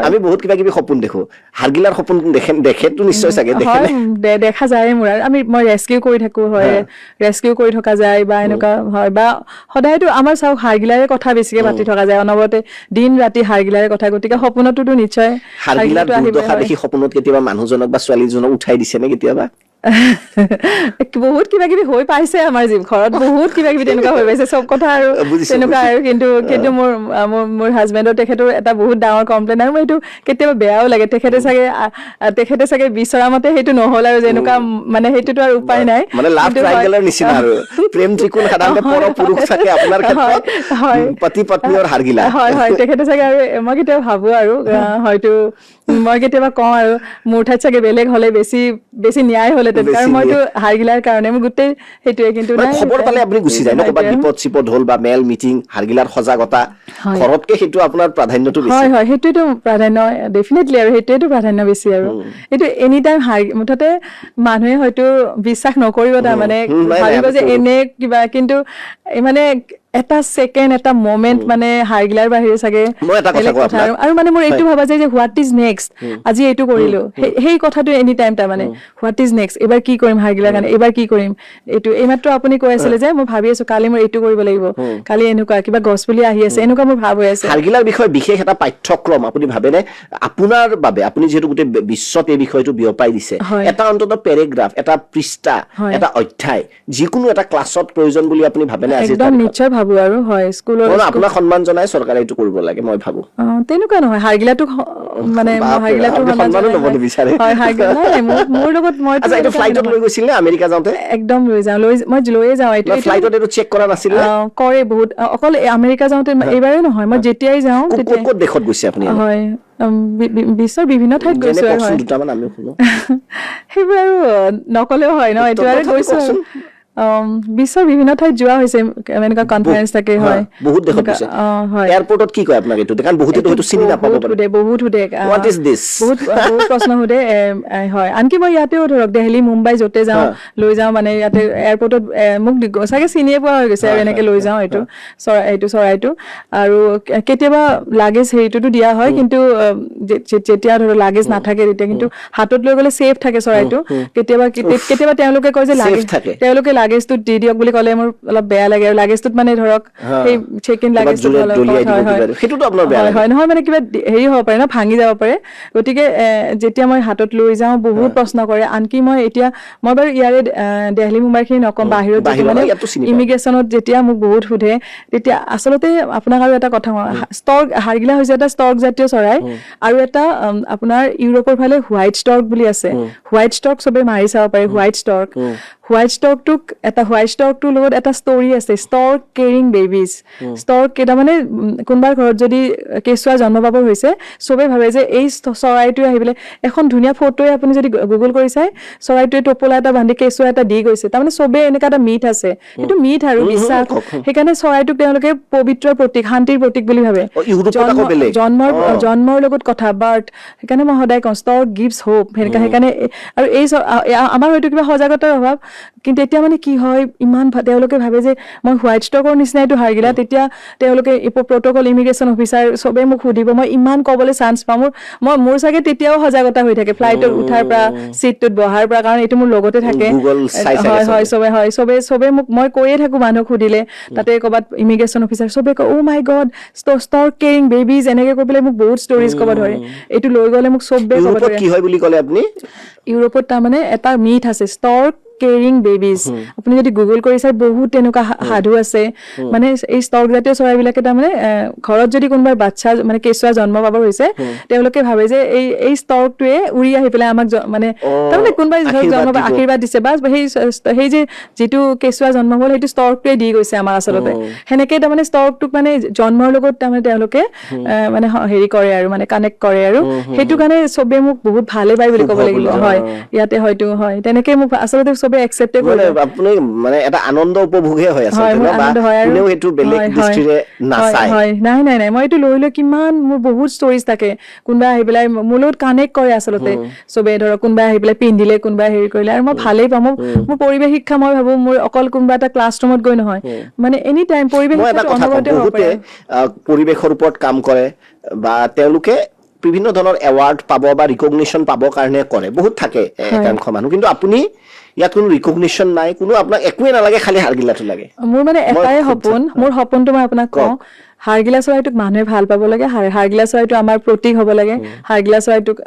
আমি বহুত কিবা কিবি সপোন দেখো। হাৰগিলাৰ সপোন দেখেতো নিশ্চয় চাগে? দেখা যায় মোৰ। মই ৰেস্কিউ কৰি থাকো, ৰেস্কিউ কৰি থকা যায় বা এনেকুৱা হয়, বা সদায়তো আমাৰ চাওক হাৰগিলাৰে কথা বেছিকে পাতি থকা যায় অনবৰতে, দিন ৰাতি হাৰগিলাৰে কথা। গতিকে সপোনতোতো নিশ্চয় হাৰগিলাৰ দুৰ্দশা দেখি সপোনত কেতিয়াবা মানুহজনক বা ছোৱালীজনক উঠাই দিছে নে কেতিয়াবা? বহুত কিবা কিবি হৈ পাইছে আমাৰ ঘৰত, বহুত কিবা কিবি তেনেকুৱা হৈ পাইছে, চব কথা আৰু তেনেকুৱা আৰু। কিন্তু মোৰ হাজবেণ্ডৰ তেখেতৰ এটা বহুত ডাঙৰ কমপ্লেইন, আৰু মোৰ এইটো কেতিয়াবা বেয়াও লাগে। তেখেতে চাগে বিচৰা মতে সেইটো নহ'ল আৰু, যেনেকুৱা মানে সেইটোতো আৰু উপায় নাই। মানে লাভ ট্ৰায়াংগলৰ নিচিনা আৰু প্ৰেম ত্ৰিকোণ সাধাৰণতে পৰপুৰুষ থাকে, আপোনাৰ ক্ষেত্ৰত পতি পত্নী আৰু হাৰগিলা। হয় তেখেতে চাগে, আৰু মই কেতিয়াবা ভাবো আৰু হয়তো মই কেতিয়াবা কওঁ আৰু মোৰ ঠাইত চাগে বেলেগ হ'লে বেছি ন্যায় হ'লে, কাৰণ মইতো হাৰগিলাৰ কাৰণে মোৰ গোটেই সেইটোৱে। কিন্তু খবৰ পালে আপুনি গুচি যায় ন, ক'ৰবাত বিপদ চিপদ হ'ল বা মেল মিটিং, হাৰগিলাৰ সজাগতা ঘৰতকে সেইটো আপোনাৰ প্ৰাধান্যটো বেছি। হয় সেইটোৱেতো প্ৰাধান্য ডেফিনেটলি, আৰু সেইটোৱেতো প্ৰাধান্য বেছি আৰু। এইটো এনি টাইম মুঠতে মানুহে হয়তো বিশ্বাস নকৰিব, তাৰমানে ভাবিব যে এনে কিবা, কিন্তু মানে এটা ছেকেণ্ড, এটা মমেণ্ট মানে হাৰগিলাৰ বাহিৰে চাগে বেলেগ কথা। আৰু মানে মোৰ এইটো ভাবা যায় যে হোৱাট ইজ নেক্সট, আজি এইটো কৰিলো, সেই কথাটো এনি টাইম তাৰমানে হোৱাট ইজ নেক্সট, এইবাৰ কি কৰিম হাৰগিলাৰ কাৰণে, এইবাৰ কি কৰিম। এইমাত্ৰ আপুনি কৈ আছিলে যে মই ভাবি আছো কালি মই এইটো কৰিব লাগিব, কালি এনেকুৱা কিবা গছ পুলি আহি আছে, এনেকুৱা মোৰ ভাব হৈ আছে। হাৰগিলাৰ বিষয়ে বিশেষ এটা পাঠ্যক্ৰম আপুনি ভাবেনে আপোনাৰ বাবে? আপুনি যিহেতু গোটেই বিশ্বত এই বিষয়টো বিয়পাই দিছে, এটা অন্তত পেৰেগ্ৰাফ, এটা পৃষ্ঠা, এটা অধ্যায়, যিকোনো এটা ক্লাছত প্ৰয়োজন বুলি আপুনি ভাবেনে? একদম নিশ্চয় ভাবো আৰু। স্কুলৰ আপোনাক সন্মান জনাই চৰকাৰে এইটো কৰিব লাগে, মই ভাবো। তেনেকুৱা নহয়, হাৰগিলাটোক মানে হাৰগিলাটো মোৰ লগত মই ফ্লাইটত লৈ গৈছিল নে আমেৰিকা যাওঁতে? একদম লৈ লৈয়ে যাওঁ। ফ্লাইটত এইটো চেক কৰা নাছিল? কৰে বহুত, অকল আমেৰিকা যাওঁতে এইবাৰে নহয়, মই যেতিয়াই যাওঁ। ক'ত দেশত গৈছে আপুনি? হয়, বিশ্বৰ বিভিন্ন ঠাইত গৈছো। সেইবোৰ আৰু নকলেও হয় ন, এইটো আৰু গৈছো। বিশ্বৰ বিভিন্ন ঠাইত যোৱা হৈছে, এনেকুৱা কনফাৰেন্স থাকে। হয়, বহুত দেশত গৈছে। এয়াৰপৰ্টত কি কয় আপোনাক এইটো? কাৰণ বহুতেতো হয়তো চিনি নাপাব পাৰে। বহুত সোধে, হোৱাট ইজ দিছ, বহুত প্ৰশ্ন সোধে। হয়, আনকি মই ইয়াতেও ধৰক দেলহি, মুম্বাই য'তে যাওঁ লৈ যাওঁ, মানে ইয়াতে এয়াৰপৰ্টত মোক চাগে চিনিয়ে পোৱা হৈ গৈছে আৰু এনেকে লৈ যাওঁ এইটো চৰাইটো। আৰু কেতিয়াবা লাগেজ হেৰিটোতো দিয়া হয়, কিন্তু যেতিয়া ধৰক লাগেজ নাথাকে তেতিয়া কিন্তু হাতত লৈ গ'লে ছেফ থাকে চৰাইটো। কেতিয়াবা তেওঁলোকে কয় যে তেওঁলোকে লাগেজটোত দি দিয়ক বুলি ক'লে মোৰ অলপ বেয়া লাগে, আৰু লাগেজটোত মানে ধৰক সেই চেক ইন লাগেজটো নহয়, মানে কিবা হেৰি হ'ব পাৰে ন, ভাঙি যাব পাৰে। গতিকে যেতিয়া মই হাতত লৈ যাওঁ বহুত প্ৰশ্ন কৰে। আনকি মই বাৰু ইয়াৰে দেলহি, মুম্বাই খিনি নকওঁ, বাহিৰত মানে ইমিগ্ৰেশ্যনত যেতিয়া মোক বহুত সোধে, তেতিয়া আচলতে আপোনাক আৰু এটা কথা, হাৰগিলা হৈছে এটা ষ্টৰ্ক জাতীয় চৰাই, আৰু এটা আপোনাৰ ইউৰোপৰ ফালে হোৱাইট ষ্টৰ্ক বুলি আছে। হোৱাইট ষ্টৰ্ক চবে মাৰি চাব পাৰে, হোৱাইট ষ্টৰ্কটোৰ লগত এটা ষ্টৰি আছে, ষ্টৰ্ক কেৰিং বেবিজ। ষ্টৰ্ক কেইটা মানে কোনোবাৰ ঘৰত যদি কেঁচুৱা জন্ম পাব হৈছে, চবে ভাবে যে এই চৰাইটোৱে আহি পেলাই এখন ধুনীয়া ফটোৱে আপুনি যদি গুগল কৰি চাই, চৰাইটোৱে টোপোলা এটা বান্ধি কেঁচুৱা এটা দি গৈছে। তাৰমানে চবে এনেকুৱা এটা মিথ আছে, সেইটো মিথ আৰু বিশ্বাস। সেইকাৰণে চৰাইটোক তেওঁলোকে পবিত্ৰৰ প্ৰতীক, শান্তিৰ প্ৰতীক বুলি ভাবে। জন্মৰ লগত কথা, বাৰ্থ। সেইকাৰণে মই সদায় কওঁ ষ্টৰ্ক গিভছ হোপ। সেইকাৰণে আৰু আমাৰ হয়তো কিবা সজাগতাৰ অভাৱ, কিন্তু এতিয়া মানে কি হয়, ইমান তেওঁলোকে ভাবে যে মই হোৱাইট ষ্টৰ্কৰ নিচিনা এইটো হাৰগিলা, তেতিয়া তেওঁলোকে প্ৰট'কল, ইমিগ্ৰেশ্যন অফিচাৰ চবে মোক সুধিব, মই ইমান ক'বলৈ চান্স পাওঁ। মোৰ চাগে তেতিয়াও সজাগতা হৈ থাকে, ফ্লাইটত উঠাৰ পৰা, চিটটোত বহাৰ পৰা, কাৰণ এইটো মোৰ লগতে থাকে। চবে মোক, মই কৈয়ে থাকো মানুহক সুধিলে, তাতে ক'ৰবাত ইমিগ্ৰেশ্যন অফিচাৰ চবে কয়, অ' মাই গড, ষ্টৰ্ক কেৰিং বেবিজ, এনেকে কৈ পেলাই মোক বহুত ষ্টৰিজ ক'ব ধৰে। এইটো লৈ গ'লে মোক চবে ক'ব ধৰে। কি হয় বুলি ক'লে আপুনি? ইউৰোপত তাৰমানে এটা মিথ আছে, ষ্টৰ্ক কেৰিং বেবিজ। আপুনি যদি গুগল কৰি চাই, বহুত তেনেকুৱা সাধু আছে। মানে এই ষ্টৰ্ক জাতীয় চৰাইবিলাকে তাৰমানে ঘৰত যদি কোনোবাৰ বাচ্ছা মানে কেঁচুৱা জন্ম পাব হৈছে, তেওঁলোকে ভাবে যে এই ষ্টৰ্কটোৱে উৰি আহি পেলাই আমাক মানে তাৰমানে কোনোবাই জন্ম আশীৰ্বাদ দিছে, বা সেই যে যিটো কেঁচুৱা জন্ম হ'ল সেইটো ষ্টৰ্কটোৱে দি গৈছে আমাক আচলতে। সেনেকে তাৰমানে ষ্টৰ্কটোক মানে জন্মৰ লগত তাৰমানে তেওঁলোকে মানে হেৰি কৰে আৰু, মানে কানেক্ট কৰে, আৰু সেইটো কাৰণে চবে মোক বহুত ভালে পায় বুলি ক'ব লাগিব। হয়, ইয়াতে হয়তো হয়, তেনেকে মোক আচলতে চবে একচেপ্টে মানে কৰে আপুনি মানে এটা আনন্দ উপভোগহে হৈ আছে হয়, মোৰ বা আনন্দ হয় আৰু- কোনেও সেইটো বেলেগ হয়, হয়, দৃষ্টিৰে নাচায় হয় নাই মই এইটো লৈ কিমান মোৰ বহুত ষ্টৰিজ থাকে কোনোবা আহি পেলাই মোৰ লগত কানেক্ট কৰে আচলতে চবে ধৰক কোনোবাই আহি পেলাই পিন্ধিলে কোনোবাই হেৰি কৰিলে আৰু মই ভালেই পাওঁ মোৰ পৰিৱেশ শিক্ষা মই ভাবো মোৰ অকল কোনোবা এটা ক্লাছৰুমত গৈ নহয় মানে এনি টাইম পৰিৱেশ মই এটা শিক্ষাটো কথা কওঁ অনবৰতে হ'ব বহুতে পাৰে পৰিৱেশৰ ওপৰত কাম কৰে বা তেওঁলোকে বিভিন্ন ধৰণৰ এৱাৰ্ড পাব বা ৰিকগনিশ্যন পাবৰ কাৰণে কৰে বহুত থাকে একাংশ মানুহ কিন্তু আপুনি ইয়াত কোনো ৰিকগনিশ্যন নাই কোনো আপোনাক একোৱে নালাগে খালি হাৰগিলাটো লাগে মোৰ মানে মই এটাই খুব সপোন মোৰ সপোনটো মই আপোনাক কওঁ হাৰগিলা চৰাইটোক মানুহে ভাল পাব লাগে হাৰগিলা চৰাইটো আমাৰ প্ৰতীক হ'ব লাগে হাৰগিলা চৰাইটোক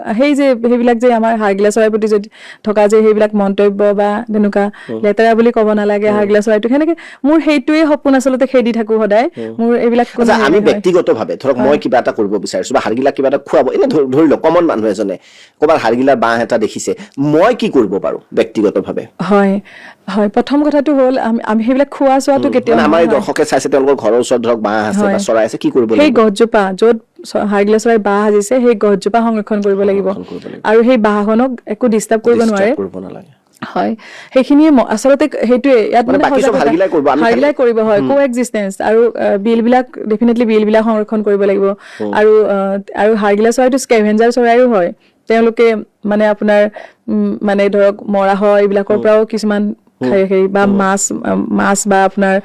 সেইবিলাক যে আমাৰ হাৰগিলা চৰাইৰ প্ৰতি যদি থকা যে সেইবিলাক মন্তব্য বা তেনেকুৱা লেতেৰা বুলি ক'ব নালাগে হাৰগিলা চৰাইটোক সেনেকে মোৰ সেইটোৱে সপোন আচলতে খেদি থাকো সদায় মোৰ এইবিলাক কোনো আমি ব্যক্তিগতভাৱে ধৰক মই কিবা এটা কৰিব বিচাৰিছো বা হাৰগিলা কিবা এটা খুৱাব এনে ধৰি লওক কমন মানুহ এজনে ক'ৰবাত হাৰগিলাৰ বাঁহ এটা দেখিছে মই কি কৰিব পাৰো ব্যক্তিগতভাৱে হয় প্ৰথম কথাটো হ'ল আমি সেইবিলাক খোৱা চোৱাটো কেতিয়াও আমাৰ এই দৰ্শকে চাইছে তেওঁলোকৰ ঘৰৰ ওচৰত ধৰক বাঁহ আছে বা চৰাই আছে কি কৰিব সেই লাগিব গছজোপা য'ত হাৰগিলা চৰাই বাঁহ সাজিছে সেই গছজোপা সংৰক্ষণ কৰিব লাগিব আৰু সেই বাঁহখনক একো ডিষ্টাৰ্ব কৰিব নোৱাৰে কৰিব নালাগে হয় সেইখিনি আচলতে সেইটোৱে ইয়াত মানে হাৰগিলাই কৰিব হয় কো এক্সিষ্টেঞ্চ আৰু বিলবিলাক ডেফিনেটলি বিলবিলাক সংৰক্ষণ কৰিব লাগিব আৰু হাৰগিলা চৰাইটো স্কেভেঞ্জাৰ চৰাইও হয় তেওঁলোকে মানে আপোনাৰ মানে ধৰক মৰা হয় এইবিলাকৰ পৰাও কিছুমান খাই বা মাছ বা আপোনাৰ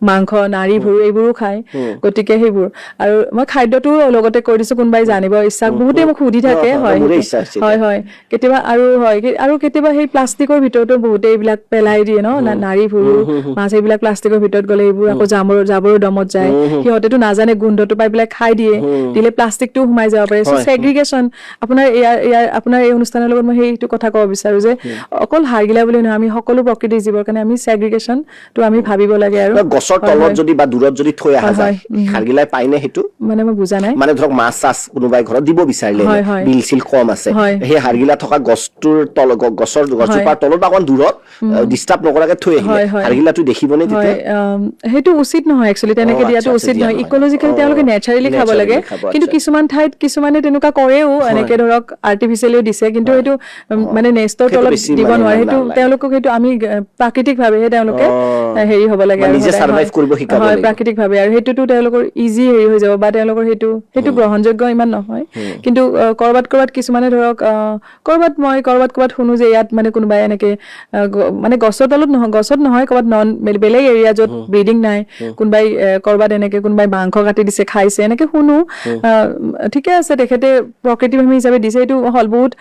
মাংস নাৰী ভৰু এইবোৰো খায় গতিকে সেইবোৰ আৰু মই খাদ্যটো লগতে কৈ দিছো কোনোবাই জানিব ইচ্ছা বহুতে মোক সুধি থাকে হয় কেতিয়াবা আৰু কেতিয়াবা সেই প্লাষ্টিকৰ ভিতৰতো বহুতে এইবিলাক পেলাই দিয়ে ন নাৰী ভৰু মাছ এইবিলাক প্লাষ্টিকৰ ভিতৰত গ'লে এইবোৰ আকৌ জাবৰৰ দমত যায় সিহঁতেতো নাজানে গোন্ধটো পাই পেলাই খাই দিলে প্লাষ্টিকটোও সোমাই যাব পাৰে চ' ছেগ্ৰিগেশ্যন আপোনাৰ এই অনুষ্ঠানৰ লগত মই সেইটো কথা ক'ব বিচাৰো যে অকল হাৰগিলা বুলি নহয় আমি সকলো প্ৰকৃতিৰ জীৱৰ কাৰণে আমি ছেগ্ৰিগেশ্যনটো আমি ভাবিব লাগে আৰু গছৰ তলত যদি বা দূৰত যদি থৈ অহা যায় হাৰগিলাই পাইনে সেইটো মানে মই বুজা নাই মানে ধৰক মাছ চাছ কোনোবাই ঘৰত দিব বিচাৰিলে বিল চিল কম আছে সেই হাৰগিলা থকা গছটোৰ গছজোপাৰ তলত বা অকণ দূৰত ডিষ্টাৰ্ব নকৰাকে থৈ আহিলে হাৰগিলাটো দেখিবনে তেতিয়া সেইটো উচিত নহয় একচুৱেলি তেনেকে দিয়াটো উচিত নহয় ইকলজিকেলি তেওঁলোকে নেচাৰেলি খাব লাগে কিন্তু কিছুমান ঠাইত কিছুমানে তেনেকুৱা কৰেও এনেকে ধৰক আৰ্টিফিচিয়েলিও দিছে কিন্তু সেইটো মানে নেক্সটৰ তলত দিব নোৱাৰে সেইটো তেওঁলোকক সেইটো আমি প্ৰাকৃতিক ভাৱেহে তেওঁলোকে হেৰি হ'ব লাগে আৰু নিজে সাৰ্ভাইভ কৰিব শিকাব হয় লাগিব প্ৰাকৃতিক ভাৱে আৰু সেইটোতো তেওঁলোকৰ ইজি হেৰি হৈ যাব বা তেওঁলোকৰ সেইটো গ্ৰহণযোগ্য ইমান নহয় কিন্তু কৰবাত কিছুমানে ধৰক কৰবাত শুনো যে ইয়াত মানে কোনোবাই এনেকে মানে গছৰ তলত নহয় কৰবাত বেলেগ এৰিয়া য'ত ব্ৰিডিং নাই কোনোবাই কৰবাত এনেকে কোনোবাই মাংস কাটি দিছে খাইছে এনেকে শুনো ঠিকে আছে তেখেতে প্ৰকৃতিপ্ৰেমী হিচাপে দিছে এইটো বহুত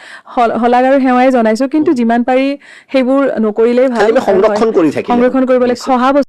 শলাগ আৰু সেৱাই জনাইছো কিন্তু যিমান পাৰি সেইবোৰ নকৰিলেই ভাল সংৰক্ষণ কৰি থাকিলে সংৰক্ষণ কৰিব লাগে খহা